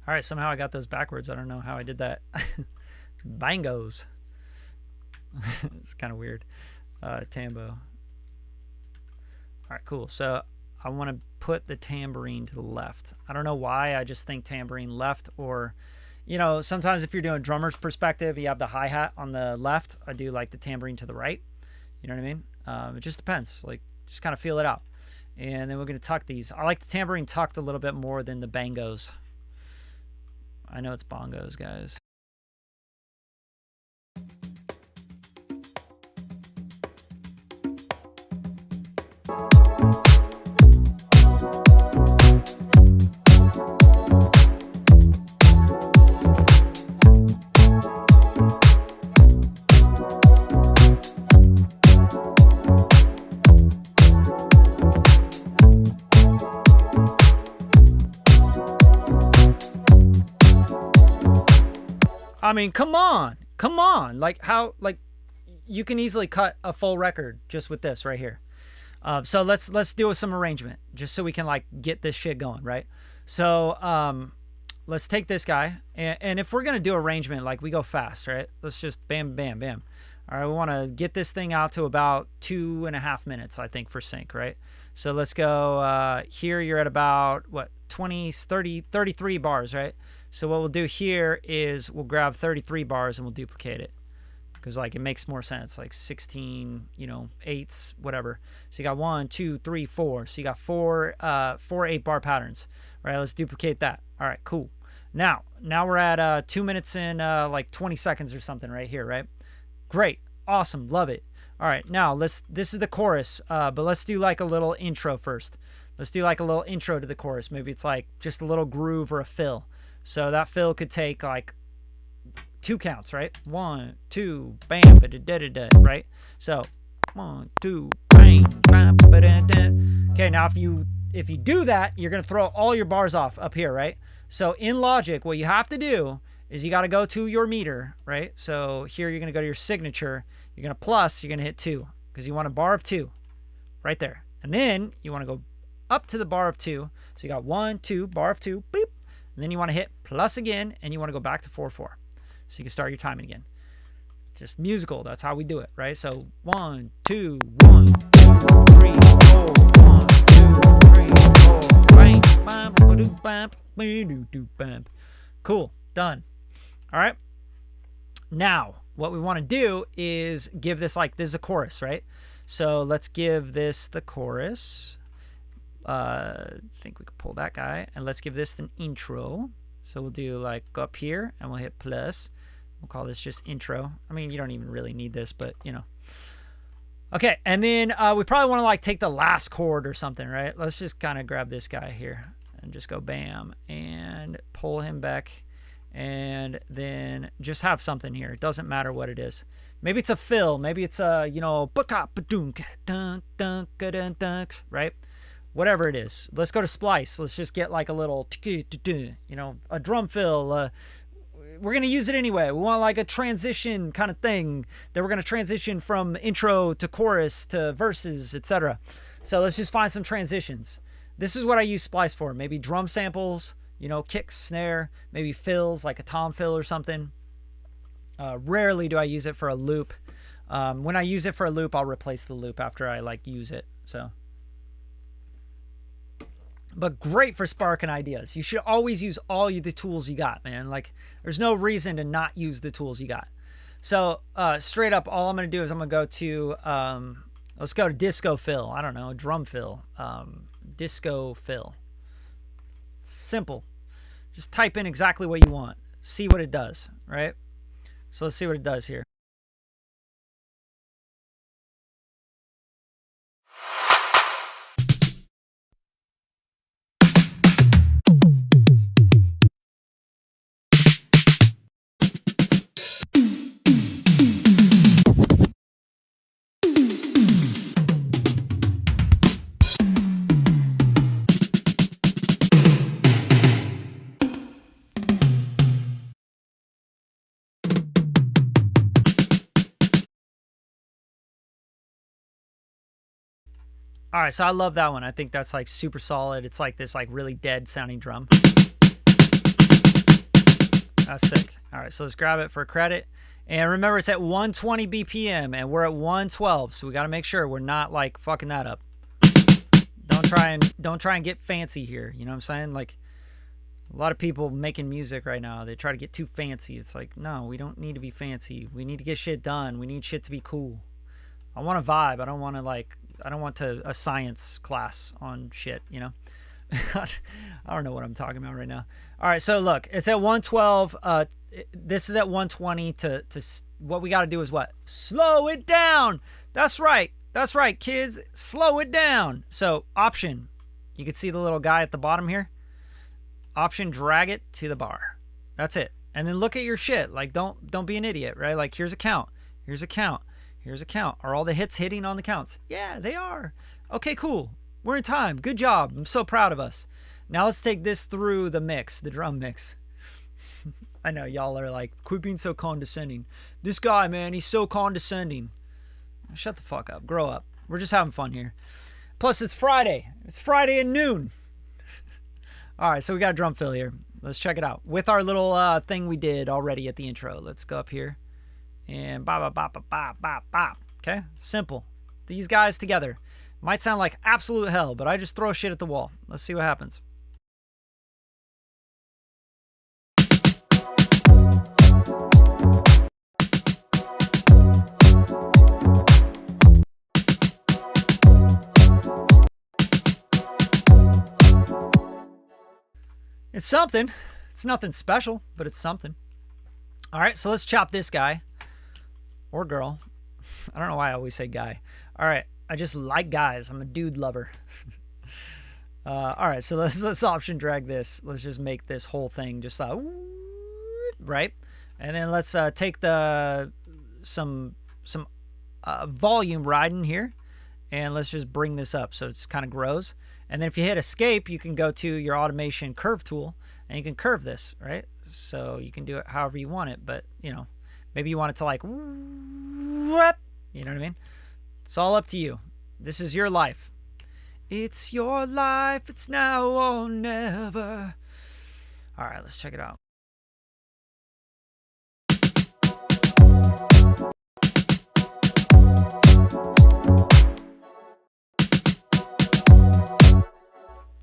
All right, somehow I got those backwards. I don't know how I did that. Bangos. It's kind of weird. Tambo. All right, cool. So I want to put the tambourine to the left. I don't know why. I just think tambourine left, or, you know, sometimes if you're doing drummer's perspective, you have the hi-hat on the left. I do like the tambourine to the right. You know what I mean? It just depends. Like, just kind of feel it out. And then we're going to tuck these. I like the tambourine tucked a little bit more than the bangos. I know it's bongos, guys. I mean, come on. Like how, like you can easily cut a full record just with this right here. So let's do some arrangement just so we can like get this shit going, right? So let's take this guy, and if we're gonna do arrangement, like we go fast, right? Let's just bam, bam, bam. All right, we want to get this thing out to about 2.5 minutes, I think, for sync, right? So let's go here. You're at about what, 20, 30, 33 bars, right? So what we'll do here is we'll grab 33 bars and we'll duplicate it, because like it makes more sense, like 16, you know, eighths, whatever. So you got 1, 2, 3, 4. So you got four 8-bar patterns, right? Let's duplicate that. All right, cool. Now we're at 2 minutes and like 20 seconds or something right here, right? Great, awesome, love it. All right, now this is the chorus, but let's do like a little intro first. Let's do like a little intro to the chorus. Maybe it's like just a little groove or a fill. So that fill could take like 2 counts, right? 1, 2, bam, ba-da-da-da-da, right? So 1, 2, bang, bam, ba-da-da. Okay, now if you do that, you're gonna throw all your bars off up here, right? So in Logic, what you have to do is you got to go to your meter, right? So here you're gonna go to your signature. You're gonna plus. You're gonna hit 2 because you want a bar of 2, right there. And then you want to go up to the bar of 2. So you got 1, 2, bar of 2, beep. And then you want to hit plus again, and you want to go back to 4, 4. So you can start your timing again. Just musical. That's how we do it, right? So 1, 2, 1, 2, 3, 4, 1, 2, 3, 4, bang, cool, done. All right. Now, what we want to do is give this like, this is a chorus, right? So let's give this the chorus. I think we could pull that guy, and let's give this an intro. So we'll do like go up here and we'll hit plus. We'll call this just intro. I mean, you don't even really need this, but you know. Okay, and then we probably want to like take the last chord or something, right? Let's just kind of grab this guy here and just go bam and pull him back, and then just have something here. It doesn't matter what it is. Maybe it's a fill. Maybe it's a, you know, right? Whatever it is. Let's go to splice. Let's just get like a little, you know, a drum fill. We're going to use it anyway. We want like a transition kind of thing that we're going to transition from intro to chorus to verses, etc. So let's just find some transitions. This is what I use splice for. Maybe drum samples, you know, kick, snare, maybe fills like a tom fill or something. Rarely do I use it for a loop. When I use it for a loop, I'll replace the loop after I like use it. So, but great for sparking ideas. You should always use all the tools you got, man. Like, there's no reason to not use the tools you got. So straight up, all I'm going to do is I'm going to go to, let's go to disco fill. I don't know, drum fill. Disco fill. Simple. Just type in exactly what you want. See what it does, right? So let's see what it does here. All right, so I love that one. I think that's like super solid. It's like this like really dead sounding drum. That's sick. All right, so let's grab it for credit. And remember, it's at 120 BPM, and we're at 112, so we got to make sure we're not like fucking that up. Don't try and get fancy here. You know what I'm saying? Like a lot of people making music right now, they try to get too fancy. It's like, no, we don't need to be fancy. We need to get shit done. We need shit to be cool. I want to vibe. I don't want to like. I don't want a science class on shit, you know? I don't know what I'm talking about right now. All right, so look, it's at 112. This is at 120. What we got to do is what? Slow it down. That's right. That's right, kids. Slow it down. So option, you can see the little guy at the bottom here. Option, drag it to the bar. That's it. And then look at your shit. Like, don't be an idiot, right? Like, here's a count. Here's a count. Here's a count. Are all the hits hitting on the counts? Yeah, they are. Okay, cool. We're in time. Good job. I'm so proud of us. Now let's take this through the mix, the drum mix. I know y'all are like, quit being so condescending. This guy, man, he's so condescending. Shut the fuck up. Grow up. We're just having fun here. Plus, it's Friday. It's Friday at noon. All right, so we got a drum fill here. Let's check it out. With our little thing we did already at the intro. Let's go up here. And bop, bop, bop, bop, bop, bop. Okay? Simple. These guys together. Might sound like absolute hell, but I just throw shit at the wall. Let's see what happens. It's something. It's nothing special, but it's something. All right, so let's chop this guy. Or girl. I don't know why I always say guy. All right, I just like guys. I'm a dude lover. All right, so let's option drag this. Let's just make this whole thing just right, and then let's take some volume riding here, and let's just bring this up so it's kind of grows. And then if you hit escape, you can go to your automation curve tool, and you can curve this, right? So you can do it however you want it, but you know. Maybe you want it to like, you know what I mean? It's all up to you. This is your life. It's your life. It's now or never. All right, let's check it out.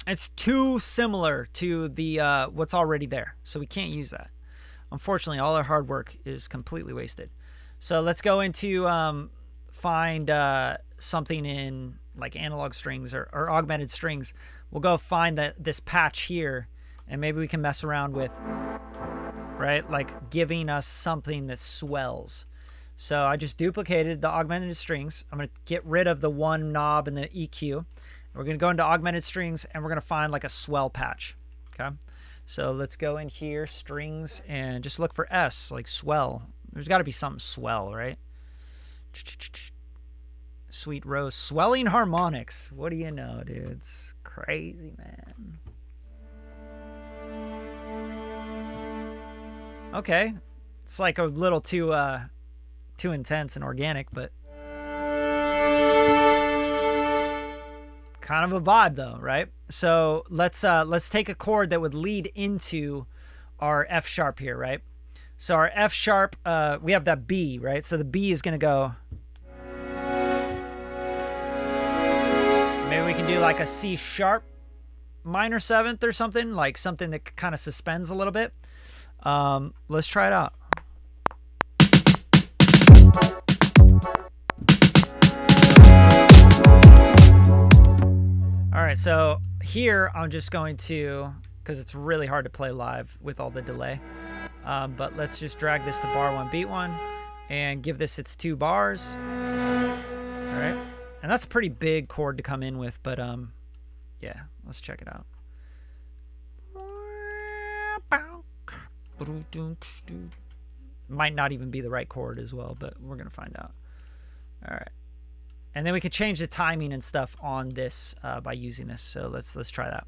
It's too similar to the what's already there, so we can't use that. Unfortunately, all our hard work is completely wasted. So let's go into find something in like analog strings or augmented strings. We'll go find this patch here, and maybe we can mess around with, right? Like giving us something that swells. So I just duplicated the augmented strings. I'm going to get rid of the one knob and the EQ. And we're going to go into augmented strings, and we're going to find like a swell patch. Okay. So let's go in here, strings, and just look for S, like swell. There's got to be something swell, right? Sweet Rose. Swelling harmonics. What do you know, dude? It's crazy, man. Okay. It's like a little too intense and organic, but kind of a vibe though, right? So let's take a chord that would lead into our F sharp here, right? So our F sharp, we have that B, right? So the B is gonna go. Maybe we can do like a C sharp minor seventh or something, like something that kind of suspends a little bit. Let's try it out. right, so here I'm just going to, because it's really hard to play live with all the delay, but let's just drag this to bar 1, beat 1, and give this its 2 bars. All right, and that's a pretty big chord to come in with, but yeah, let's check it out. Might not even be the right chord as well, but we're gonna find out. All right, and then we can change the timing and stuff on this by using this. So let's try that.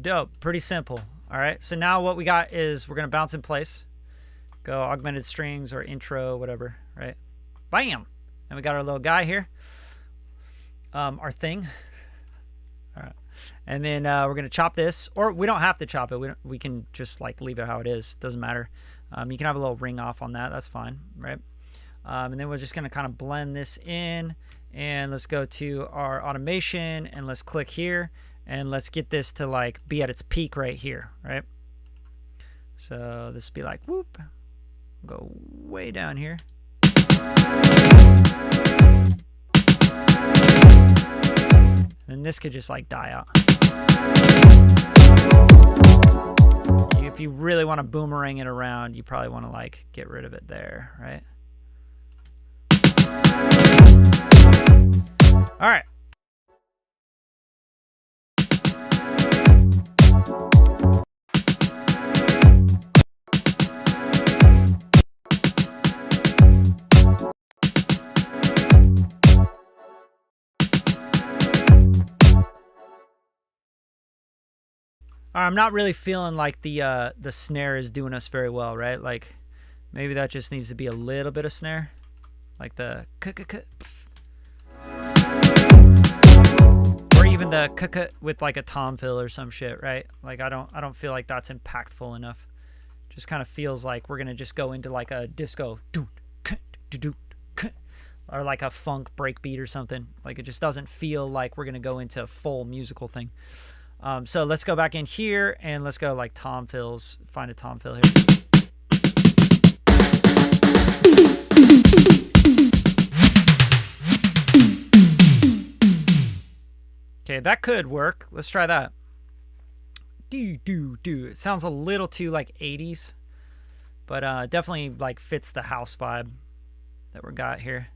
Dope, pretty simple. All right, so now what we got is we're gonna bounce in place, go augmented strings or intro, whatever, right? Bam, and we got our little guy here, our thing. All right, and then we're gonna chop this, or we don't have to chop it. We can just like leave it how it is. Doesn't matter. You can have a little ring off on that. That's fine, right? And then we're just gonna kind of blend this in, and let's go to our automation and let's click here. And let's get this to like be at its peak right here, right? So this would be like whoop, go way down here. And this could just like die out. If you really want to boomerang it around, you probably want to like get rid of it there, right? All right. I'm not really feeling like the snare is doing us very well, right? Like maybe that just needs to be a little bit of snare, like the or even the with like a tom fill or some shit, right? Like I don't feel like that's impactful enough. Just kind of feels like we're gonna just go into like a disco or like a funk breakbeat or something. Like it just doesn't feel like we're gonna go into a full musical thing. So let's go back in here and let's go like tom fills. Find a tom fill here. Okay, that could work. Let's try that. It sounds a little too like 80s, but definitely like fits the house vibe that we got here.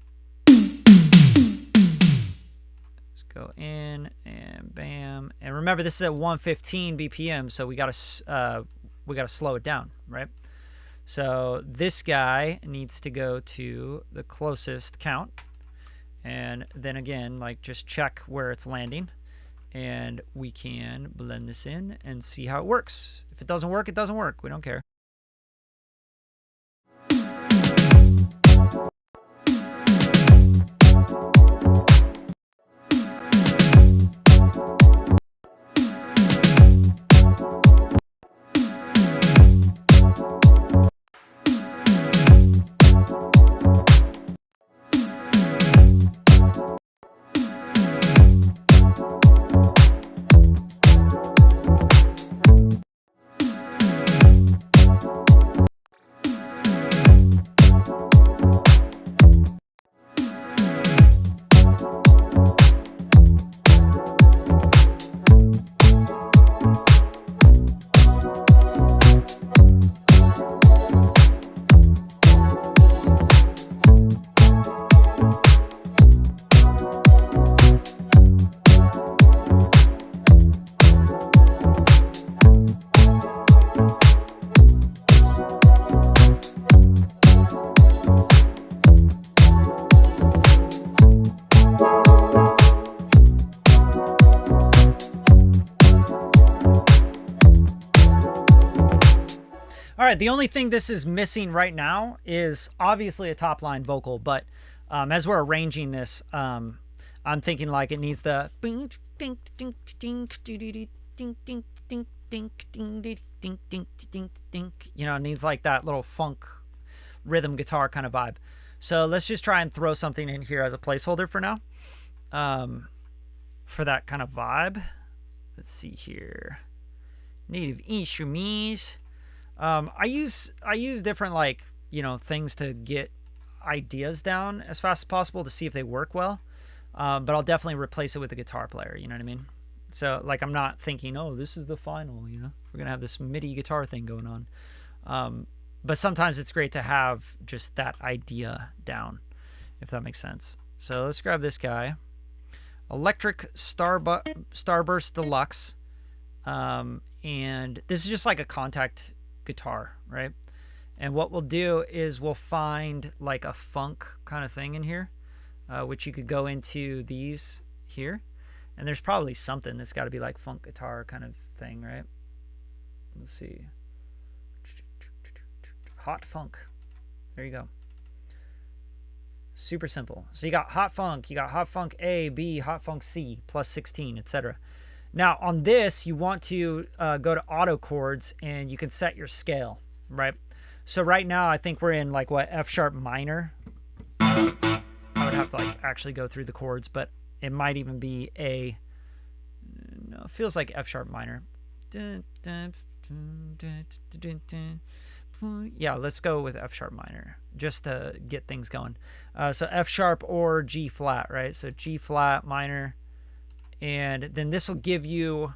Go in and bam, and remember this is at 115 BPM, so we gotta slow it down, right? So this guy needs to go to the closest count, and then again, like just check where it's landing, and we can blend this in and see how it works. If it doesn't work, it doesn't work. We don't care. All right, the only thing this is missing right now is obviously a top line vocal, but as we're arranging this, I'm thinking like it needs the you know, it needs like that little funk rhythm guitar kind of vibe. So let's just try and throw something in here as a placeholder for now, for that kind of vibe. Let's see here. Native instruments. I use different, like, you know, things to get ideas down as fast as possible to see if they work well. But I'll definitely replace it with a guitar player. You know what I mean? So like, I'm not thinking, oh, this is the final, you know, we're going to have this MIDI guitar thing going on. But sometimes it's great to have just that idea down, if that makes sense. So let's grab this guy. Electric Starburst Deluxe. And this is just like a contact guitar, right? And what we'll do is we'll find like a funk kind of thing in here, which you could go into these here. And there's probably something that's got to be like funk guitar kind of thing, right? Let's see. Hot funk. There you go. Super simple. So you got hot funk, you got hot funk A, B, hot funk C, plus 16, etc. Now on this, you want to go to auto chords and you can set your scale, right? So right now, I think we're in like what, F sharp minor. I would have to like actually go through the chords, but it might even be a, no, it feels like F sharp minor. Yeah, let's go with F sharp minor just to get things going. So F sharp or G flat, right? So G flat minor, and then this will give you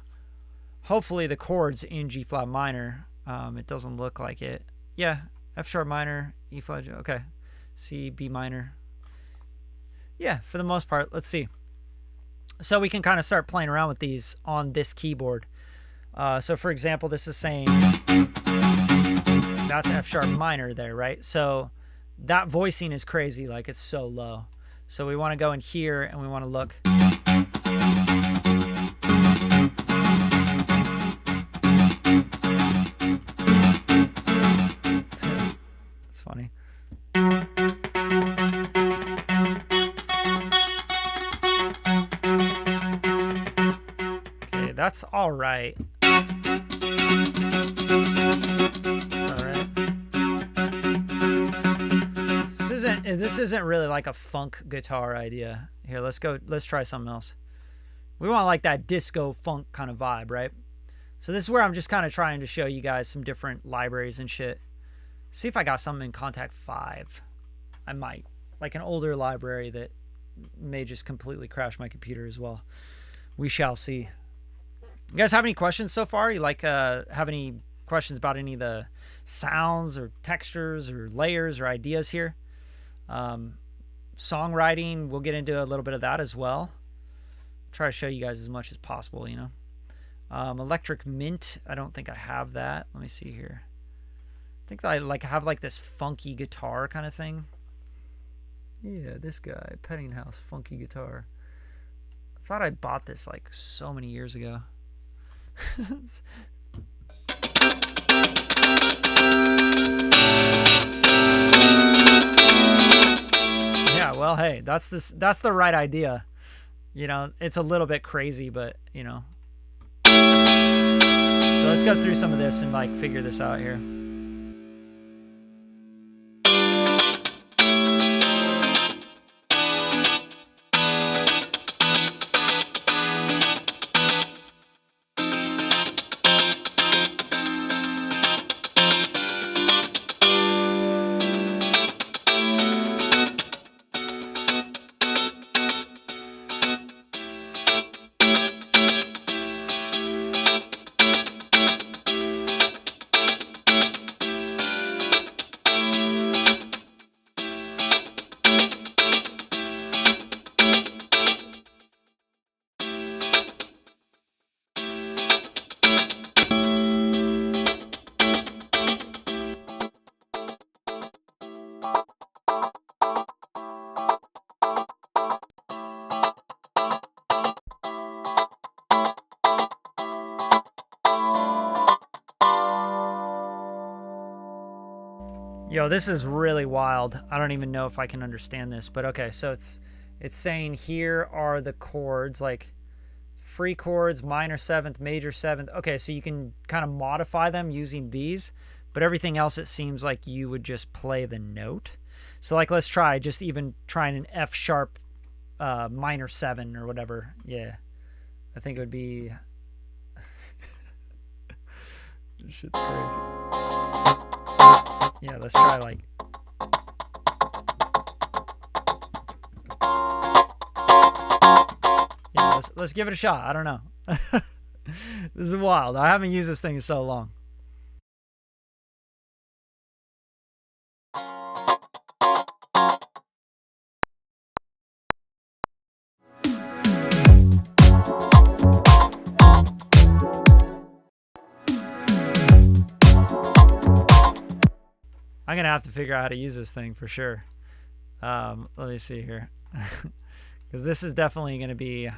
hopefully the chords in G flat minor. It doesn't look like it. Yeah, F sharp minor, E flat, okay. C, B minor. Yeah, for the most part. Let's see. So we can kind of start playing around with these on this keyboard. So for example, this is saying that's F sharp minor there, right? So that voicing is crazy, like it's so low. So we want to go in here and we want to look. It's funny. Okay, that's all right. This isn't really like a funk guitar idea. Here, let's try something else. We want like that disco funk kind of vibe, right? So this is where I'm just kind of trying to show you guys some different libraries and shit. See if I got something in Contact 5. I might. Like an older library that may just completely crash my computer as well. We shall see. You guys have any questions so far? You like have any questions about any of the sounds or textures or layers or ideas here? Songwriting, we'll get into a little bit of that as well. Try to show you guys as much as possible, you know. Electric Mint, I don't think I have that. Let me see here. I think that I like have like this funky guitar kind of thing. Yeah, this guy, Petting House, funky guitar. I thought I bought this like so many years ago. Yeah, well, hey, that's the right idea. You know, it's a little bit crazy, but you know. So let's go through some of this and like figure this out here. Yo, this is really wild. I don't even know if I can understand this, but okay, so it's saying here are the chords, like free chords, minor seventh, major seventh. Okay, so you can kind of modify them using these, but everything else it seems like you would just play the note. So like let's try just even trying an F sharp minor 7 or whatever. Yeah. I think it would be this shit's crazy. Yeah, let's try like yeah, let's give it a shot. I don't know. This is wild. I haven't used this thing in so long. I'm gonna have to figure out how to use this thing for sure. Let me see here, because this is definitely gonna be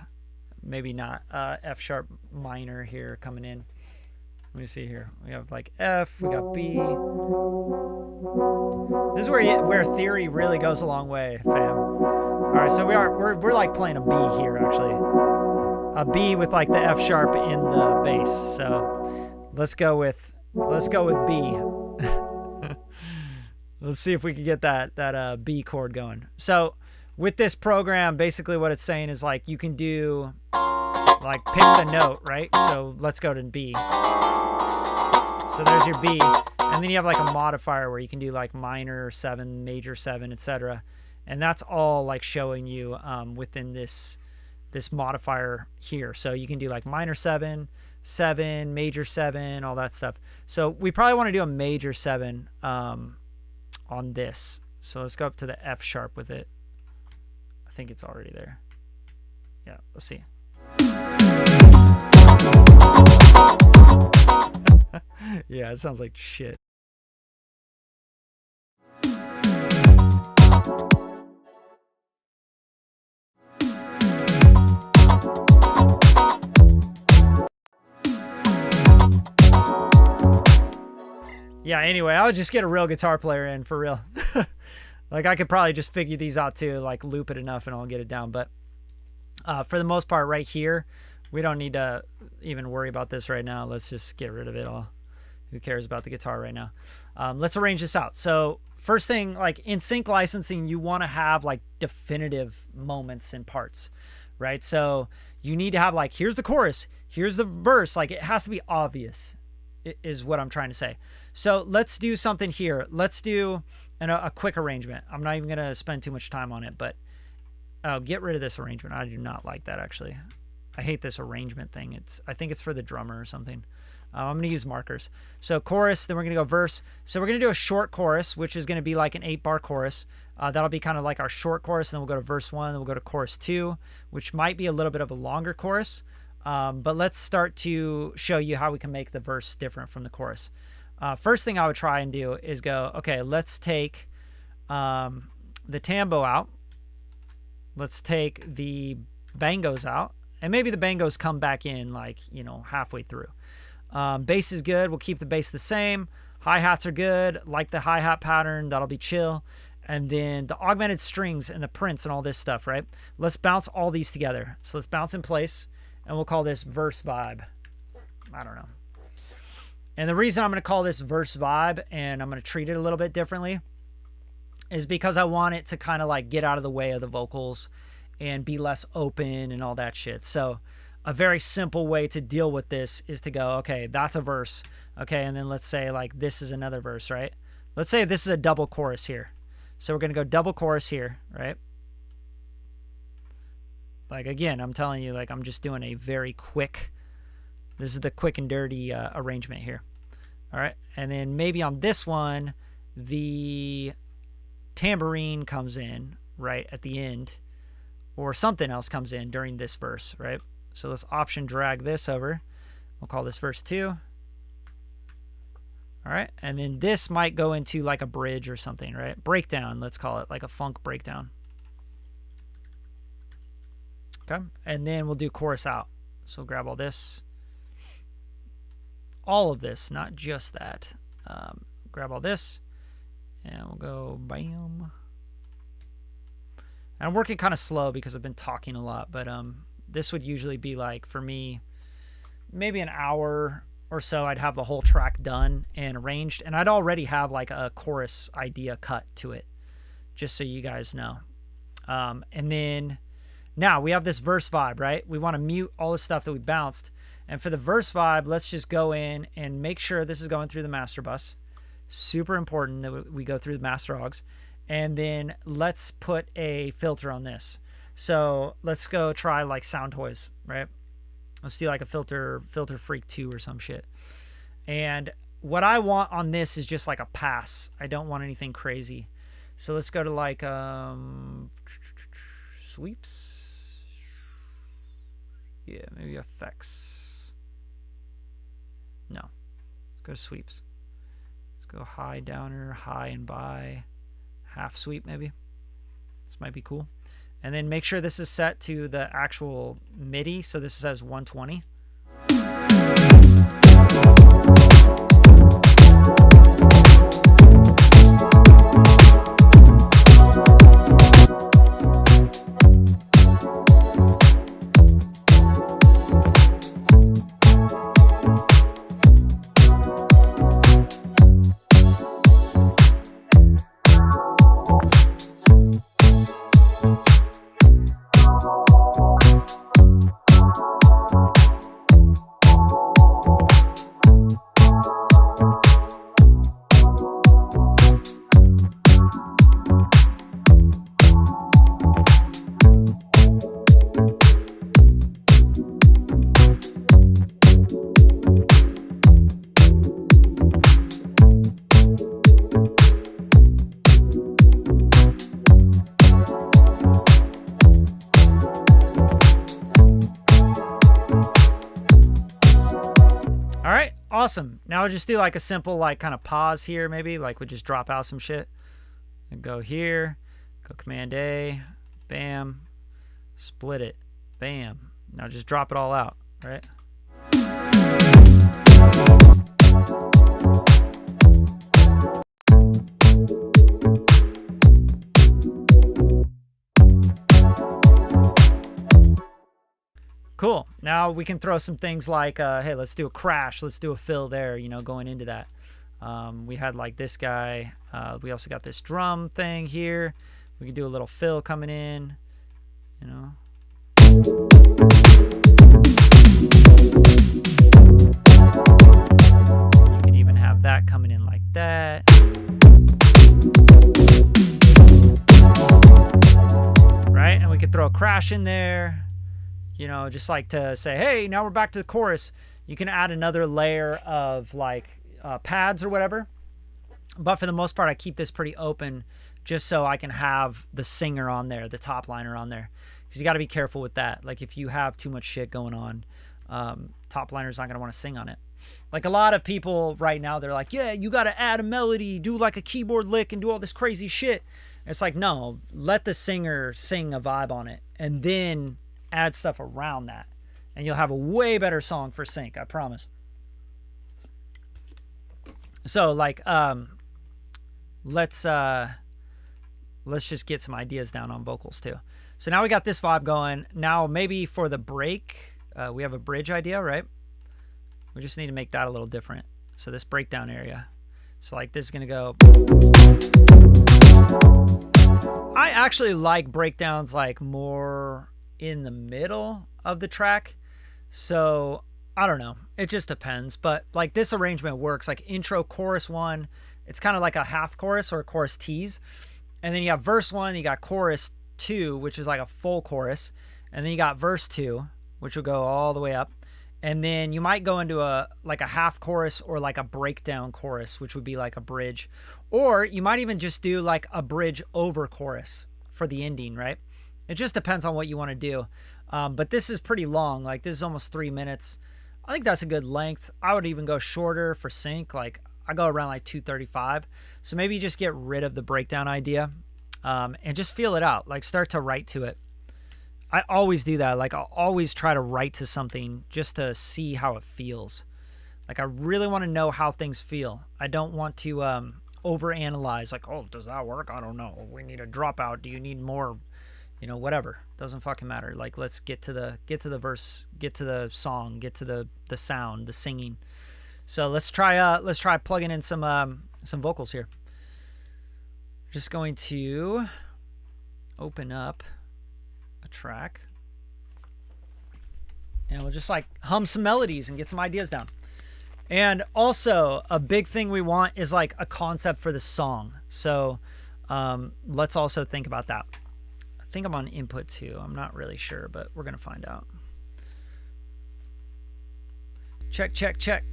maybe not F sharp minor here coming in. Let me see here. We have like F, we got B. This is where theory really goes a long way, fam. All right, so we're like playing a B here actually, a B with like the F sharp in the bass. So let's go with B. Let's see if we can get that B chord going. So with this program, basically what it's saying is like you can do like pick the note, right? So let's go to B. So there's your B, and then you have like a modifier where you can do like minor 7, major 7, etc. And that's all like showing you within this modifier here. So you can do like minor 7, 7, major 7, all that stuff. So we probably want to do a major 7 on this. So let's go up to the F sharp with it. I think it's already there. Yeah, let's see. Yeah, it sounds like shit. Yeah, anyway, I would just get a real guitar player in for real. Like I could probably just figure these out too, like loop it enough and I'll get it down. But for the most part right here, we don't need to even worry about this right now. Let's just get rid of it all. Who cares about the guitar right now? Let's arrange this out. So first thing, like in sync licensing, you want to have like definitive moments and parts, right? So you need to have like, here's the chorus, here's the verse. Like it has to be obvious is what I'm trying to say. So let's do something here. Let's do a quick arrangement. I'm not even going to spend too much time on it, but get rid of this arrangement. I do not like that actually. I hate this arrangement thing. I think it's for the drummer or something. I'm going to use markers. So chorus, then we're going to go verse. So we're going to do a short chorus, which is going to be like an 8-bar chorus. That'll be kind of like our short chorus. And then we'll go to verse 1, then we'll go to chorus 2, which might be a little bit of a longer chorus. But let's start to show you how we can make the verse different from the chorus. First thing I would try and do is go, okay, let's take the tambo out. Let's take the bangos out. And maybe the bangos come back in like, you know, halfway through. Bass is good. We'll keep the bass the same. Hi-hats are good. Like the hi-hat pattern. That'll be chill. And then the augmented strings and the prints and all this stuff, right? Let's bounce all these together. So let's bounce in place. And we'll call this verse vibe. I don't know. And the reason I'm going to call this verse vibe and I'm going to treat it a little bit differently is because I want it to kind of like get out of the way of the vocals and be less open and all that shit. So a very simple way to deal with this is to go, okay, that's a verse. Okay, and then let's say like this is another verse, right? Let's say this is a double chorus here. So we're going to go double chorus here, right? Like, again, I'm telling you, like, I'm just doing a very quick, this is the quick and dirty arrangement here. All right, and then maybe on this one, the tambourine comes in right at the end, or something else comes in during this verse, right? So let's option drag this over. We'll call this verse 2. All right, and then this might go into like a bridge or something, right? Breakdown, let's call it, like a funk breakdown. Okay, and then we'll do chorus out. So grab all this. All of this, not just that. Grab all this. And we'll go bam. And I'm working kind of slow because I've been talking a lot, but this would usually be like, for me, maybe an hour or so. I'd have the whole track done and arranged, and I'd already have like a chorus idea cut to it, just so you guys know. And then now we have this verse vibe, right? We want to mute all the stuff that we bounced. And for the verse vibe, let's just go in and make sure this is going through the master bus. Super important that we go through the master augs. And then let's put a filter on this. So let's go try like Sound Toys, right? Let's do like a filter freak 2 or some shit. And what I want on this is just like a pass. I don't want anything crazy. So let's go to like sweeps. Yeah, maybe effects. No. Let's go to sweeps. Let's go high downer, high and by. Half sweep maybe. This might be cool. And then make sure this is set to the actual MIDI. So this says 120. Awesome. Now I'll just do like a simple like kind of pause here, maybe like we just drop out some shit and go here, go Command A, bam, split it, bam. Now just drop it all out, right? Cool. Now we can throw some things like, hey, let's do a crash. Let's do a fill there, you know, going into that. We had like this guy. We also got this drum thing here. We can do a little fill coming in, you know. You can even have that coming in like that. Right? And we could throw a crash in there. You know, just like to say, hey, now we're back to the chorus. You can add another layer of like pads or whatever. But for the most part, I keep this pretty open just so I can have the singer on there, the top liner on there. Because you got to be careful with that. Like if you have too much shit going on, top liner's not going to want to sing on it. Like a lot of people right now, they're like, yeah, you got to add a melody, do like a keyboard lick and do all this crazy shit. It's like, no, let the singer sing a vibe on it. And then add stuff around that, and you'll have a way better song for sync, I promise. So like let's just get some ideas down on vocals too. So now we got this vibe going. Now maybe for the break, we have a bridge idea, right? We just need to make that a little different. So this breakdown area, so like this is gonna go. I actually like breakdowns like more in the middle of the track. So I don't know, it just depends. But like this arrangement works like intro, chorus 1. It's kind of like a half chorus or a chorus tease. And then you have verse 1, you got chorus 2, which is like a full chorus. And then you got verse 2, which will go all the way up. And then you might go into a like a half chorus or like a breakdown chorus, which would be like a bridge. Or you might even just do like a bridge over chorus for the ending, right? It just depends on what you want to do. But this is pretty long. Like this is almost 3 minutes. I think that's a good length. I would even go shorter for sync. Like I go around like 2:35. So maybe you just get rid of the breakdown idea and just feel it out. Like start to write to it. I always do that. Like I'll always try to write to something just to see how it feels. Like I really want to know how things feel. I don't want to overanalyze. Like, oh, does that work? I don't know. We need a dropout. Do you need more? You know, whatever. Doesn't fucking matter. Like, let's get to the verse, get to the song, get to the sound, the singing. So let's try plugging in some vocals here. Just going to open up a track, and we'll just like hum some melodies and get some ideas down. And also a big thing we want is like a concept for the song. So let's also think about that. I think I'm on input 2. I'm not really sure, but we're gonna find out. Check, check, check.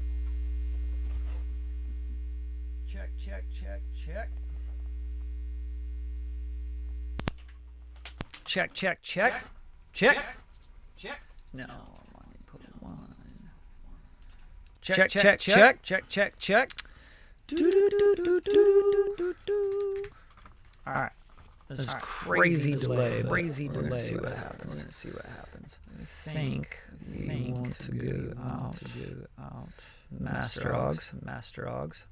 Check, check, check, check. Check, check, check. Check. Check. No, I'm on input 1. Check, check, check, check, check, check. All right. This is crazy delay. Crazy delay. Let's see what happens. Let's see what happens. I think we want to go out. Master Augs.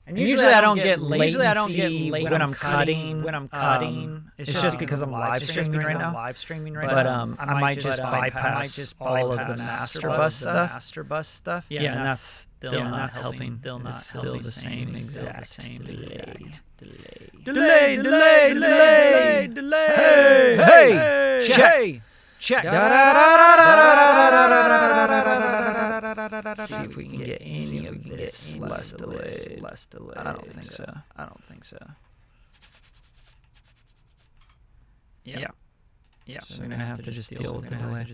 And usually I don't get latency when I'm cutting. It's just because I'm live streaming right now. But I might just bypass all of the master bus stuff. Yeah, and that's still not helping. It's still the same exact delay. Hey, check. See if we can get any of this less delay. I don't think so. Yeah. So we're gonna have to just deal with the delay.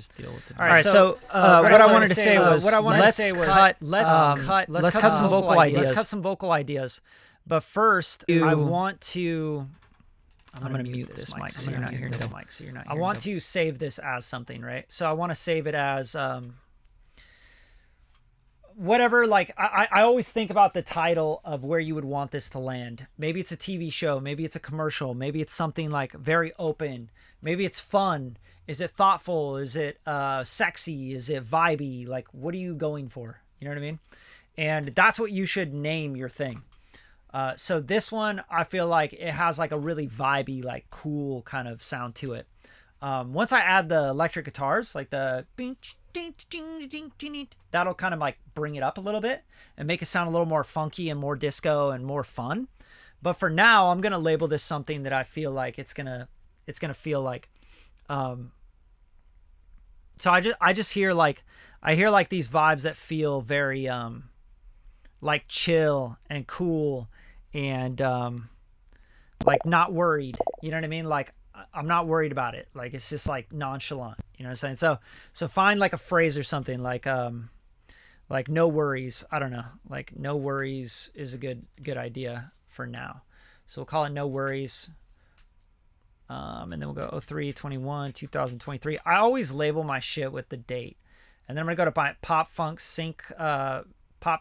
All right. So what I wanted to say was let's cut some vocal ideas. Let's cut some vocal ideas. But first, I want to. I'm going to mute this mic so you're not hearing this mic. I want to save this as something, right? So I want to save it as whatever. Like I always think about the title of where you would want this to land. Maybe it's a TV show. Maybe it's a commercial. Maybe it's something like very open. Maybe it's fun. Is it thoughtful? Is it sexy? Is it vibey? Like, what are you going for? You know what I mean? And that's what you should name your thing. So this one, I feel like it has like a really vibey, like cool kind of sound to it. Once I add the electric guitars, like the that'll kind of like bring it up a little bit and make it sound a little more funky and more disco and more fun. But for now, I'm gonna label this something that I feel like it's gonna feel like. So I just hear like these vibes that feel very like chill and cool. And like not worried, you know what I mean? Like I'm not worried about it. Like it's just like nonchalant, you know what I'm saying? So find like a phrase or something like no worries. I don't know. Like no worries is a good idea for now. So we'll call it no worries. And then we'll go 03/21/2023. I always label my shit with the date, and then I'm gonna go to my Pop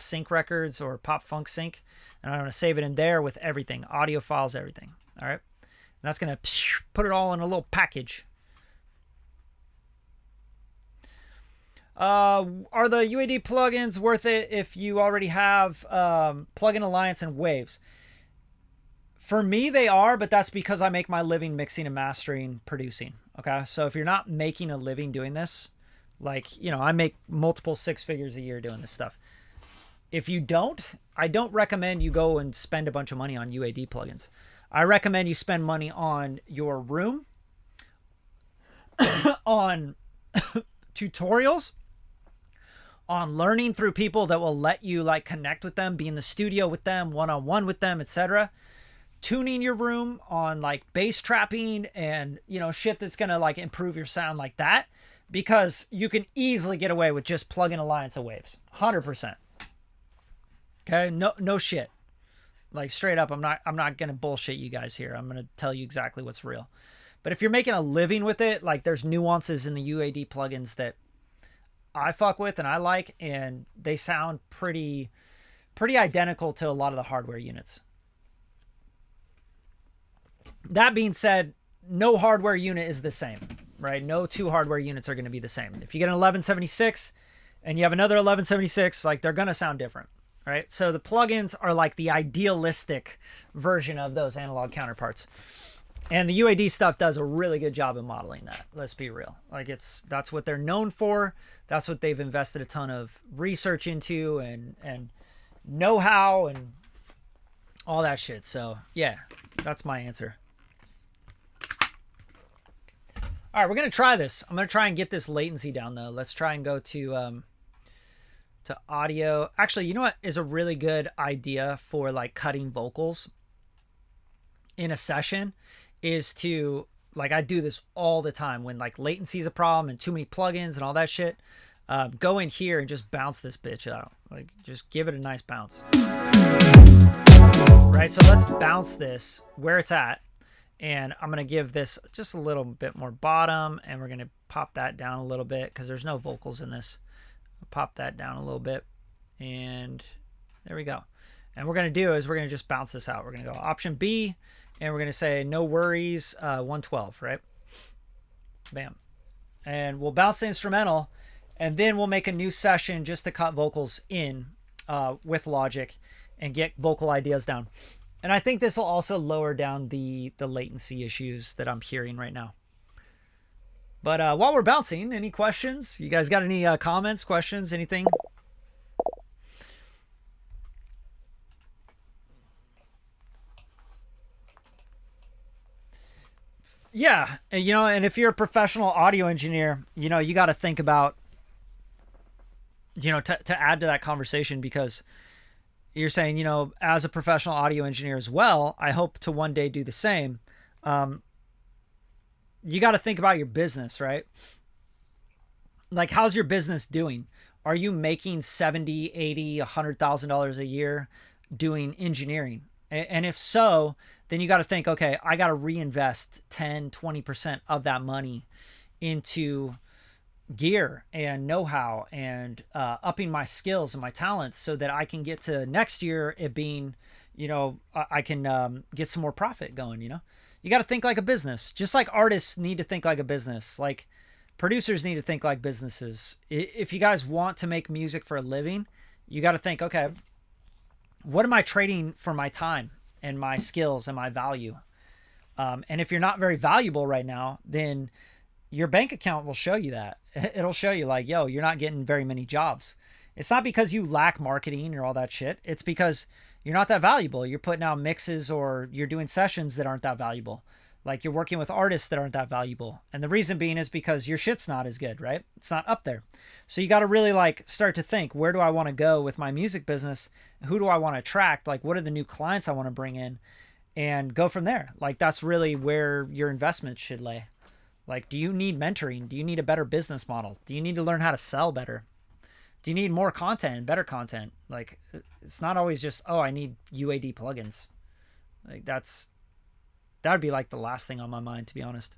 Sync Records or Pop Funk Sync, and I'm going to save it in there with everything, audio files, everything. All right. And that's going to put it all in a little package. Are the UAD plugins worth it if you already have Plugin Alliance and Waves? For me, they are, but that's because I make my living mixing and mastering, producing. Okay. So if you're not making a living doing this, like, you know, I make multiple 6 figures a year doing this stuff. If you don't, I don't recommend you go and spend a bunch of money on UAD plugins. I recommend you spend money on your room, on tutorials, on learning through people that will let you like connect with them, be in the studio with them, one-on-one with them, etc. Tuning your room on like bass trapping and, you know, shit that's going to like improve your sound like that, because you can easily get away with just Plugin Alliance and Waves. 100%. Okay, no shit. Like straight up, I'm not gonna bullshit you guys here. I'm gonna tell you exactly what's real. But if you're making a living with it, like there's nuances in the UAD plugins that I fuck with and I like, and they sound pretty identical to a lot of the hardware units. That being said, no hardware unit is the same, right? No 2 hardware units are gonna be the same. If you get an 1176 and you have another 1176, like they're gonna sound different. right? So the plugins are like the idealistic version of those analog counterparts. And the UAD stuff does a really good job of modeling that. Let's be real. Like that's what they're known for. That's what they've invested a ton of research into and know-how and all that shit. So yeah, that's my answer. All right, we're going to try this. I'm going to try and get this latency down though. Let's try and go to audio. Actually, you know what is a really good idea for like cutting vocals in a session is to, like, I do this all the time when like latency is a problem and too many plugins and all that shit. Go in here and just bounce this bitch out. Like, just give it a nice bounce. Right, so let's bounce this where it's at. And I'm going to give this just a little bit more bottom, and we're going to pop that down a little bit because there's no vocals in this. I'll pop that down a little bit, and there we go. And what we're going to do is we're going to just bounce this out. We're going to go Option B, and we're going to say no worries, 112, right? Bam. And we'll bounce the instrumental, and then we'll make a new session just to cut vocals in with Logic and get vocal ideas down. And I think this will also lower down the latency issues that I'm hearing right now. But while we're bouncing, any questions? You guys got any comments, questions, anything? Yeah, you know, and if you're a professional audio engineer, you know, you got to think about, you know, to add to that conversation, because you're saying, you know, as a professional audio engineer as well, I hope to one day do the same. You got to think about your business, right? Like, how's your business doing? Are you making $70, $80, $100,000 a year doing engineering? And if so, then you got to think, okay, I got to reinvest 10, 20% of that money into gear and know-how and upping my skills and my talents so that I can get to next year it being, you know, I can get some more profit going. You know, you got to think like a business, just like artists need to think like a business, like producers need to think like businesses. If you guys want to make music for a living, you got to think, okay, what am I trading for my time and my skills and my value? And if you're not very valuable right now, then your bank account will show you that. It'll show you like, yo, you're not getting very many jobs. It's not because you lack marketing or all that shit. It's because you're not that valuable. You're putting out mixes or you're doing sessions that aren't that valuable. Like, you're working with artists that aren't that valuable. And the reason being is because your shit's not as good, right? It's not up there. So you got to really like start to think, where do I want to go with my music business? Who do I want to attract? Like, what are the new clients I want to bring in? And go from there. Like, that's really where your investment should lay. Like, do you need mentoring? Do you need a better business model? Do you need to learn how to sell better? Do you need more content and better content? Like, it's not always just, oh, I need UAD plugins. Like, that would be like the last thing on my mind, to be honest.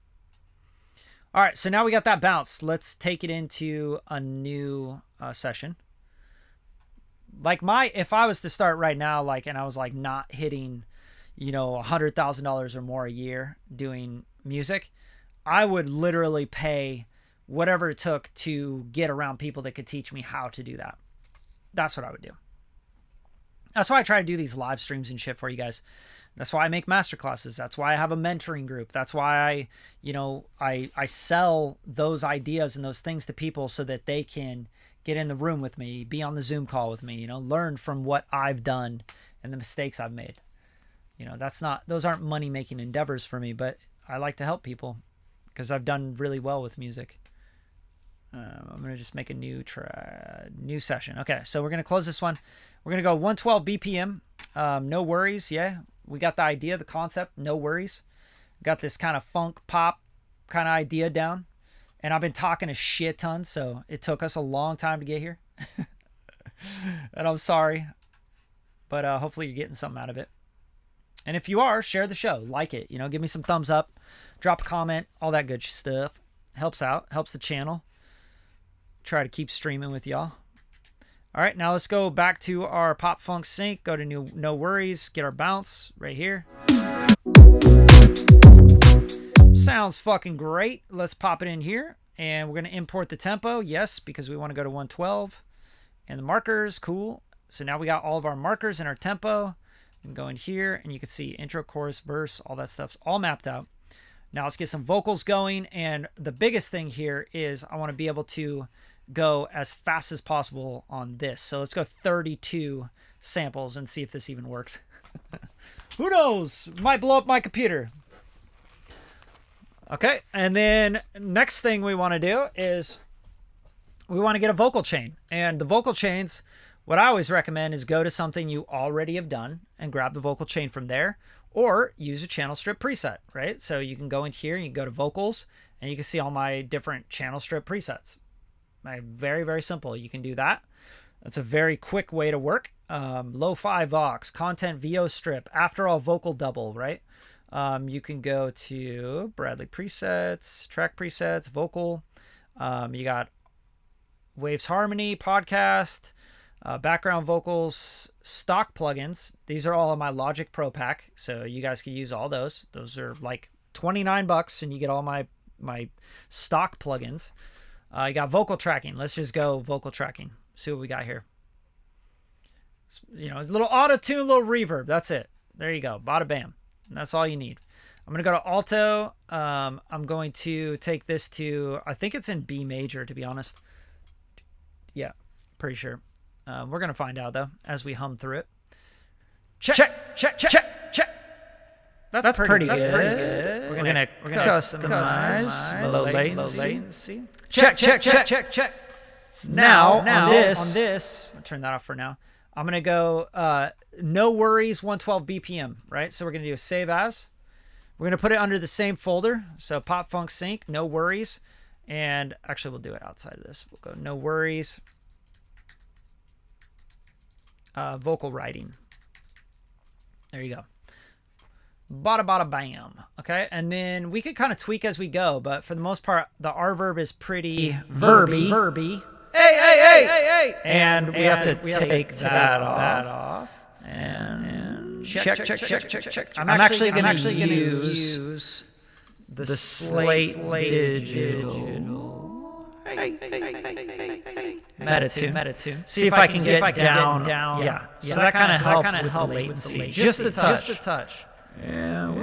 All right, so now we got that bounce. Let's take it into a new session. Like, if I was to start right now, like, and I was like not hitting, you know, $100,000 or more a year doing music, I would literally pay whatever it took to get around people that could teach me how to do that. That's what I would do. That's why I try to do these live streams and shit for you guys. That's why I make masterclasses. That's why I have a mentoring group. That's why I sell those ideas and those things to people so that they can get in the room with me, be on the Zoom call with me, you know, learn from what I've done and the mistakes I've made. You know, those aren't money-making endeavors for me, but I like to help people because I've done really well with music. I'm going to just make a new session. Okay, so we're going to close this one. We're going to go 112 BPM. No worries. Yeah, we got the idea, the concept. No worries. Got this kind of funk pop kind of idea down. And I've been talking a shit ton, so it took us a long time to get here. And I'm sorry. But hopefully you're getting something out of it. And if you are, share the show. Like it. You know, give me some thumbs up. Drop a comment. All that good stuff. Helps out. Helps the channel. Try to keep streaming with y'all. All right, now let's go back to our pop funk sync. Go to No Worries. Get our bounce right here. Sounds fucking great. Let's pop it in here. And we're going to import the tempo. Yes, because we want to go to 112. And the markers. Cool. So now we got all of our markers and our tempo. You can go in here and you can see intro, chorus, verse, all that stuff's all mapped out. Now let's get some vocals going. And the biggest thing here is I want to be able to go as fast as possible on this. So let's go 32 samples and see if this even works. Who knows? Might blow up my computer. Okay, and then next thing we want to do is we want to get a vocal chain. And the vocal chains, what I always recommend is go to something you already have done and grab the vocal chain from there, or use a channel strip preset, right? So you can go in here and you can go to vocals and you can see all my different channel strip presets. Very, very simple. You can do that. That's a very quick way to work. Lo-fi Vox, content VO strip, after all vocal double, right? You can go to Bradley presets, track presets, vocal. You got Waves Harmony, podcast, background vocals, stock plugins. These are all in my Logic Pro pack, so you guys can use all those. Those are like $29 and you get all my stock plugins. You got vocal tracking. Let's just go vocal tracking. See what we got here. You know, a little auto-tune, a little reverb. That's it. There you go. Bada bam. And that's all you need. I'm going to go to alto. I'm going to take this to, I think it's in B major, to be honest. Yeah, pretty sure. We're going to find out, though, as we hum through it. Check. That's pretty good. We're going to customize low latency. Check. Now on this, I'll turn that off for now. I'm going to go no worries 112 BPM, right? So we're going to do a save as. We're going to put it under the same folder. So pop funk sync, no worries. And actually we'll do it outside of this. We'll go no worries. Vocal writing. There you go. Bada bam. Okay, and then we could kind of tweak as we go, but for the most part, the R verb is pretty verby. Hey. And we have to take that off. And check. I'm actually going to use the Slate Digital Metatune. See if I can get down. Yeah. So that kind of helped with the latency. Just a touch. Yeah.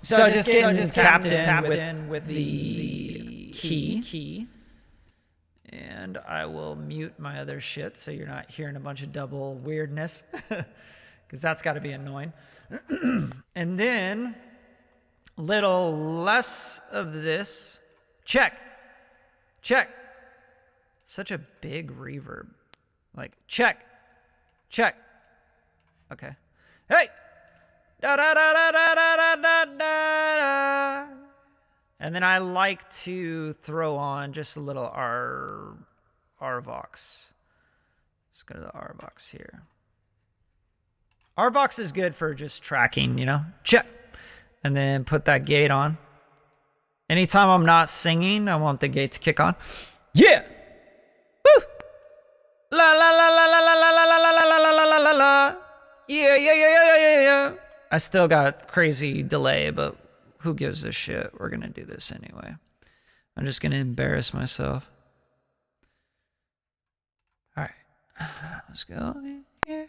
So just tapped in with the key. And I will mute my other shit so you're not hearing a bunch of double weirdness. Because that's got to be annoying. And then a little less of this. Check. Such a big reverb. Like, check. Okay. Hey! Da, da, da, da, da, da, da, da. And then I like to throw on just a little RVox. Let's go to the RVox here. RVox is good for just tracking, you know? Check. And then put that gate on. Anytime I'm not singing, I want the gate to kick on. Yeah! Woo! La la la la la la la la la la la la la la. Yeah. I still got crazy delay, but who gives a shit? We're going to do this anyway. I'm just going to embarrass myself. All right. Let's go. Yeah.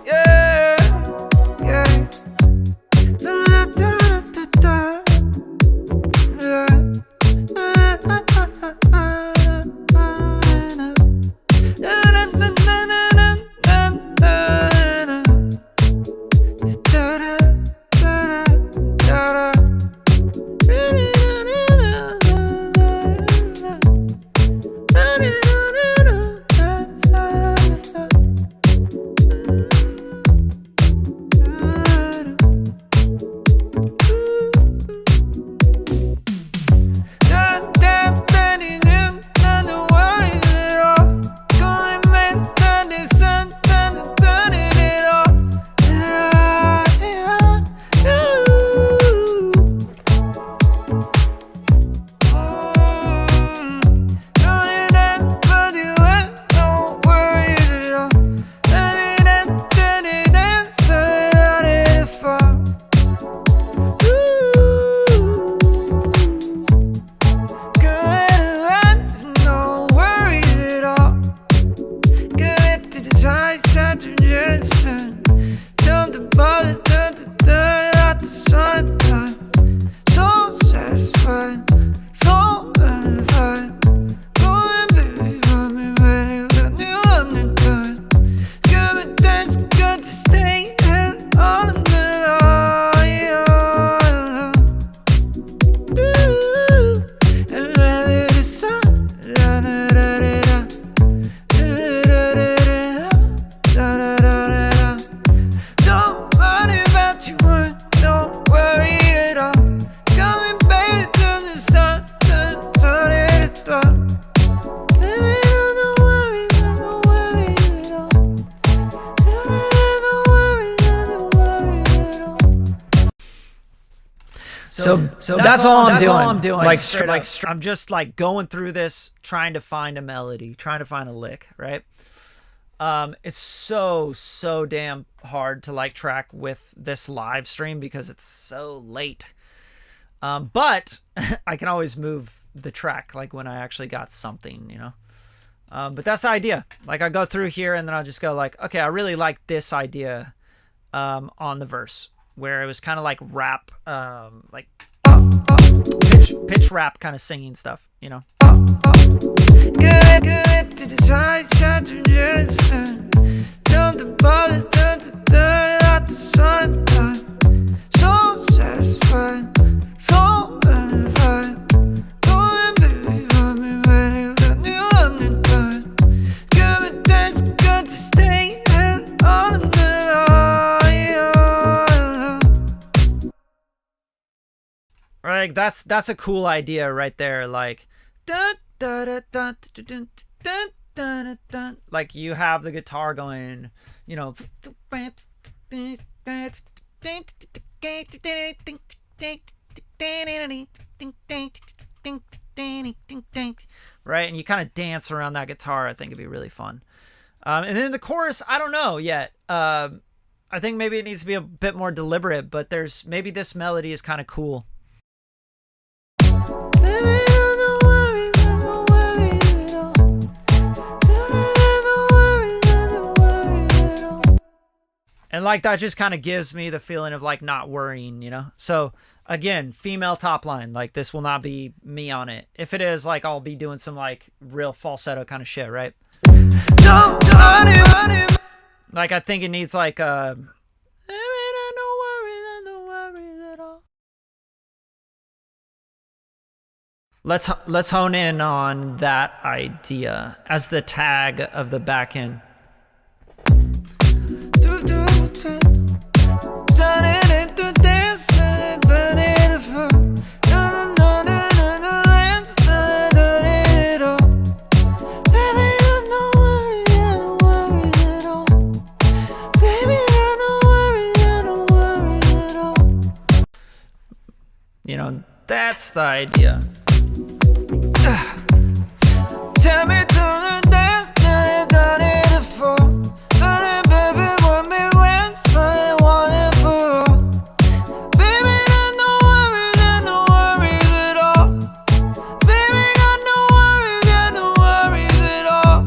Yeah. dancing. Time to bother, time to turn out the sunlight. So satisfied, so unified. Going, baby, want me ready, let me run it down. Give it dance, good to stay in on the So that's all I'm doing. Like I'm just like going through this, trying to find a melody, trying to find a lick, right? It's so damn hard to like track with this live stream because it's so late. But I can always move the track like when I actually got something, you know. But that's the idea. Like I go through here and then I'll just go like, okay, I really like this idea on the verse, where it was kind of like rap, like pitch rap kind of singing stuff, you know. Good to decide, shine to listen. Time to bother, time to turn out the sunlight. So satisfied, so unified. Going, baby, want me ready, let me run it down. Give it dance, good to stay in on the Right, that's a cool idea right there. Like, dun, dun, dun, dun, dun, dun, dun, dun. Like you have the guitar going, you know, right, and you kind of dance around that guitar. I think it'd be really fun. And then the chorus, I don't know yet. I think maybe it needs to be a bit more deliberate, but maybe this melody is kind of cool. And like that just kind of gives me the feeling of like not worrying, you know? So again, female top line, like this will not be me on it. If it is, like I'll be doing some like real falsetto kind of shit, right? Like I think it needs like Let's hone in on that idea as the tag of the back end. You know, that's the idea. Tell me to the dance, done it before. Done it, baby, want me once, but I want it for all. Baby, got no worries at all. Baby, got no worries at all.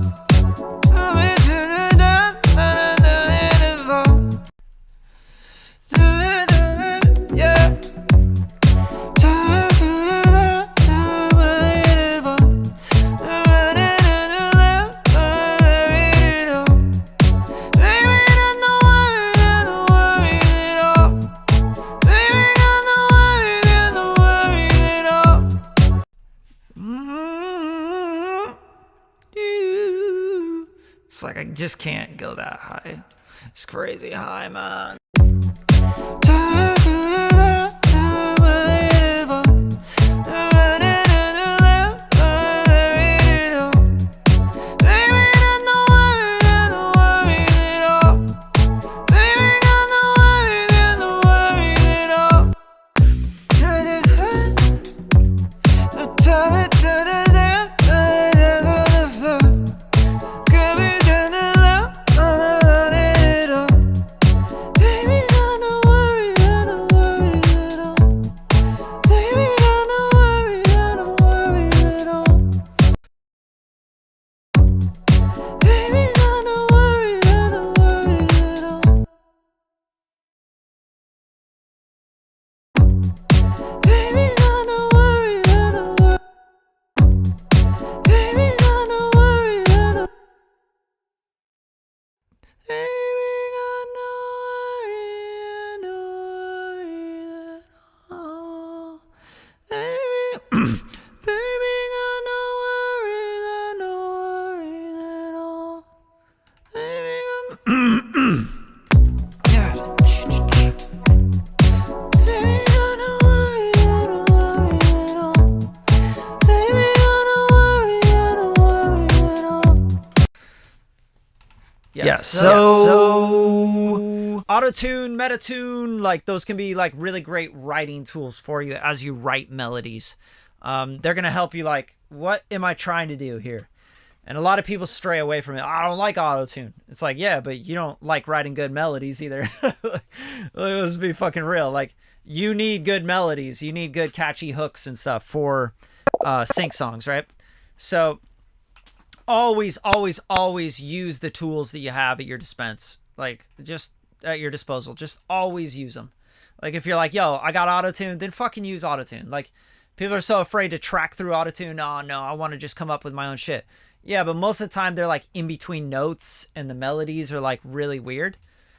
Tell me to the dance, done it before. Yeah. It's like I just can't go that high. It's crazy high, man. Baby, got no worries, no worries at all. Baby, baby, got no worries, no worries at all. Baby, yeah. Baby, got no worries, no worries at all. Baby, got no worries, no worries at all. Yeah, so auto-tune, meta-tune, like those can be like really great writing tools for you as you write melodies. They're gonna help you like, what am I trying to do here? And a lot of people stray away from it. I don't like auto-tune. It's like, yeah, but you don't like writing good melodies either. Let's be fucking real. Like, you need good melodies. You need good catchy hooks and stuff for sync songs, right? So always use the tools that you have at your dispense, like just at your disposal. Just always use them. Like if you're like, yo, I got autotune, then fucking use autotune. Like people are so afraid to track through autotune. Oh no, I want to just come up with my own shit. Yeah, but most of the time they're like in between notes and the melodies are like really weird.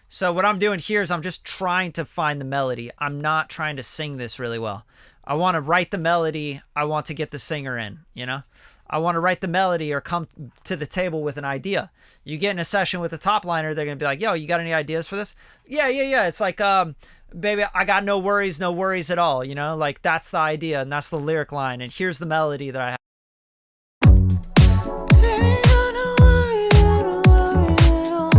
So what I'm doing here is I'm just trying to find the melody. I'm not trying to sing this really well. I want to write the melody. I want to get the singer in, you know? I want to write the melody or come to the table with an idea. You get in a session with a top liner, they're going to be like, yo, you got any ideas for this? Yeah. It's like, baby, I got no worries at all. You know, like that's the idea and that's the lyric line. And here's the melody that I have. Baby, got no worries, no worries at all.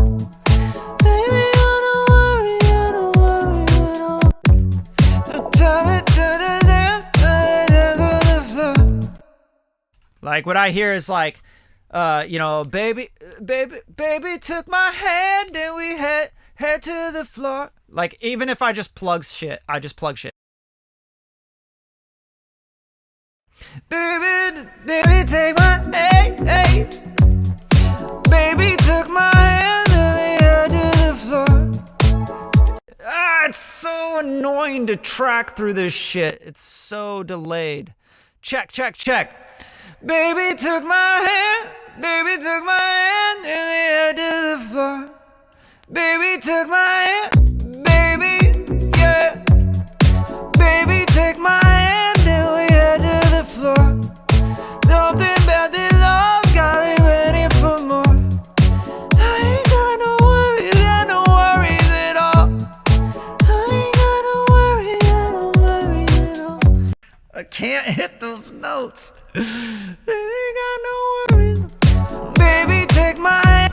Baby, got no worries, no worries at all. Tell me to the dance, to the floor. Like what I hear is like, you know, baby took my hand and we head to the floor. Like even if I just plug shit, I just plug shit. Baby, take my hand, hey. Baby took my hand and we head to the floor. It's so annoying to track through this shit. It's so delayed. Check. Baby took my hand and we head to the floor. Baby took my hand, baby, yeah. Baby take my hand and we head to the floor. Something about this love got me ready for more. I ain't got no worries at all. I ain't got no worries at all. I can't hit those notes. I ain't got no worries. Baby take my hand.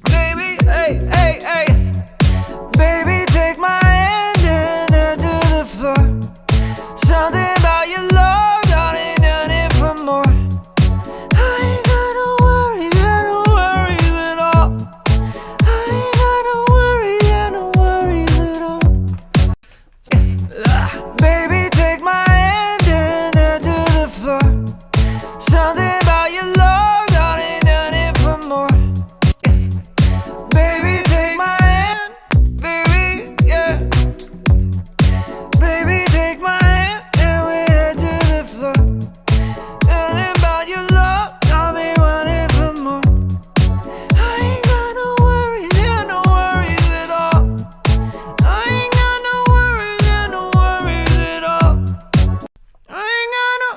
Baby, hey. Baby, take my hand and head to the floor. Something about your love got me yearning for more. I ain't got no worries at all. I ain't got no worries at all. Baby, take my hand and head to the floor. Something about your love got me yearning for more. Baby, take my hand, baby, yeah. Baby, take my hand and we head to the floor. Something about your love got me wanting for more. I ain't got no worries at all. I ain't got no worries at all. I ain't got no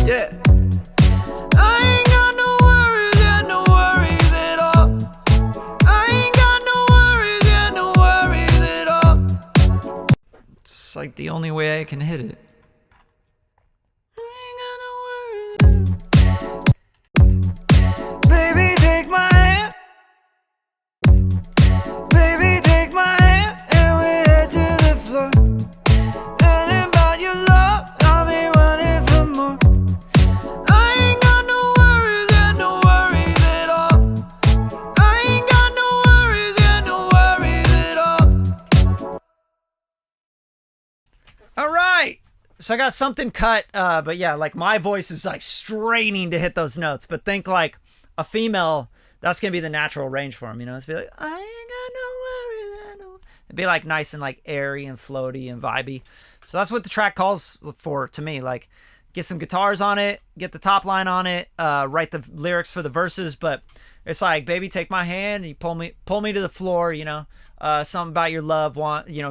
yeah. I ain't got no worries at all. I ain't got no worries at all. It's like the only way I can hit it. I ain't got no worries. Baby, take my hand. Baby, take my hand and we head to the floor. Something about your love got me wanting for more. I ain't got no worries at all. I ain't got no worries at all. All right. So I got something cut, but yeah, like my voice is like straining to hit those notes. But think like a female, that's gonna be the natural range for him, you know? It's be like, I ain't got no worries. It'd be like nice and like airy and floaty and vibey. So that's what the track calls for to me. Like, get some guitars on it, get the top line on it, write the lyrics for the verses. But it's like, baby, take my hand, and you pull me to the floor, something about your love,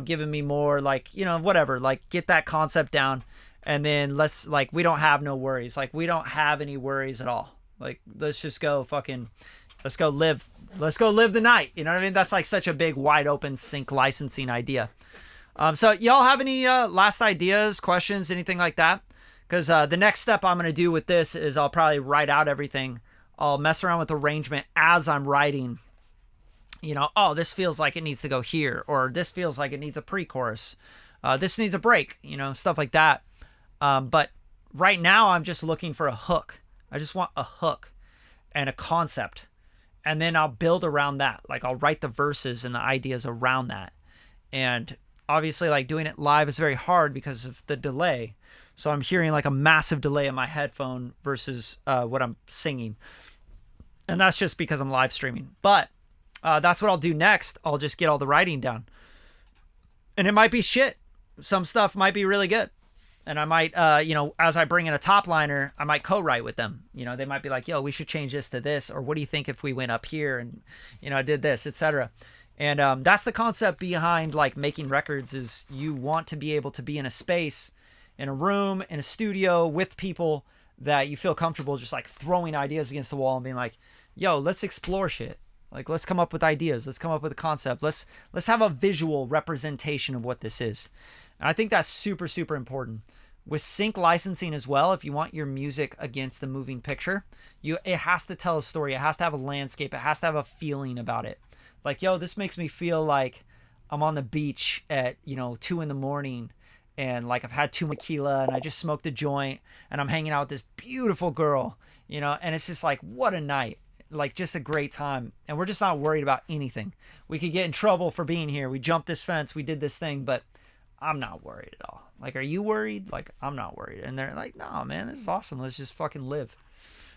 giving me more, like, whatever, like, get that concept down. And then let's, like, we don't have no worries. Like, we don't have any worries at all. Like, let's just go let's go live the night. You know what I mean? That's like such a big, wide open sync licensing idea. So y'all have any last ideas, questions, anything like that? Because the next step I'm going to do with this is I'll probably write out everything. I'll mess around with arrangement as I'm writing. Oh, this feels like it needs to go here, or this feels like it needs a pre-chorus. This needs a break, stuff like that. But right now I'm just looking for a hook. I just want a hook and a concept. And then I'll build around that. Like, I'll write the verses and the ideas around that. And obviously, like, doing it live is very hard because of the delay. So I'm hearing like a massive delay in my headphone versus what I'm singing. And that's just because I'm live streaming. But that's what I'll do next. I'll just get all the writing down. And it might be shit. Some stuff might be really good. And I might, as I bring in a top liner, I might co-write with them. They might be like, yo, we should change this to this. Or what do you think if we went up here and, did this, etc. And that's the concept behind like making records, is you want to be able to be in a space, in a room, in a studio with people that you feel comfortable just like throwing ideas against the wall and being like, yo, let's explore shit. Like, let's come up with ideas. Let's come up with a concept. Let's have a visual representation of what this is. And I think that's super, super important. With sync licensing as well, if you want your music against the moving picture, it has to tell a story. It has to have a landscape. It has to have a feeling about it. Like, yo, this makes me feel like I'm on the beach at, 2 a.m. and like I've had 2 tequila and I just smoked a joint and I'm hanging out with this beautiful girl, and it's just like, what a night. Like, just a great time. And we're just not worried about anything. We could get in trouble for being here. We jumped this fence. We did this thing, but I'm not worried at all. Like, are you worried? Like, I'm not worried. And they're like, no, man, this is awesome. Let's just fucking live.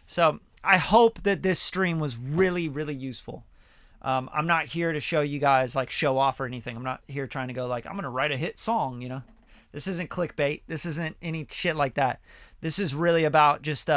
So I hope that this stream was really, really useful. I'm not here to show you guys, like, show off or anything. I'm not here trying to go like, I'm going to write a hit song, This isn't clickbait. This isn't any shit like that. This is really about just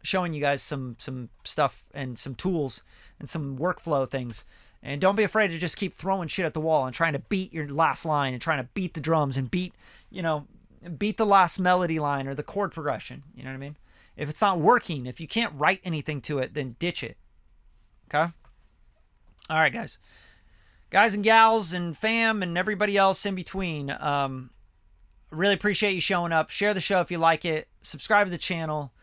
showing you guys some stuff and some tools and some workflow things. And don't be afraid to just keep throwing shit at the wall and trying to beat your last line and trying to beat the drums and beat the last melody line or the chord progression. You know what I mean? If it's not working, if you can't write anything to it, then ditch it. Okay? All right, guys. Guys and gals and fam and everybody else in between. Really appreciate you showing up. Share the show if you like it. Subscribe to the channel.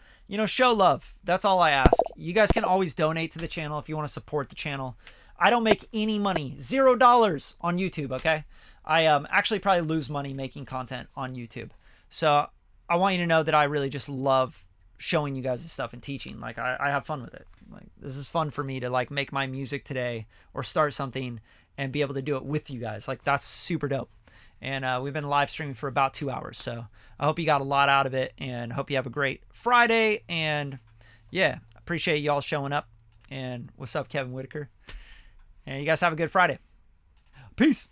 Show love. That's all I ask. You guys can always donate to the channel if you want to support the channel. I don't make any money. $0 on YouTube, okay? I actually probably lose money making content on YouTube. So I want you to know that I really just love showing you guys this stuff and teaching. Like, I have fun with it. Like, this is fun for me to like make my music today or start something and be able to do it with you guys. Like, that's super dope. And we've been live streaming for about 2 hours. So I hope you got a lot out of it and hope you have a great Friday. And yeah, appreciate y'all showing up. And what's up, Kevin Whitaker? And you guys have a good Friday. Peace.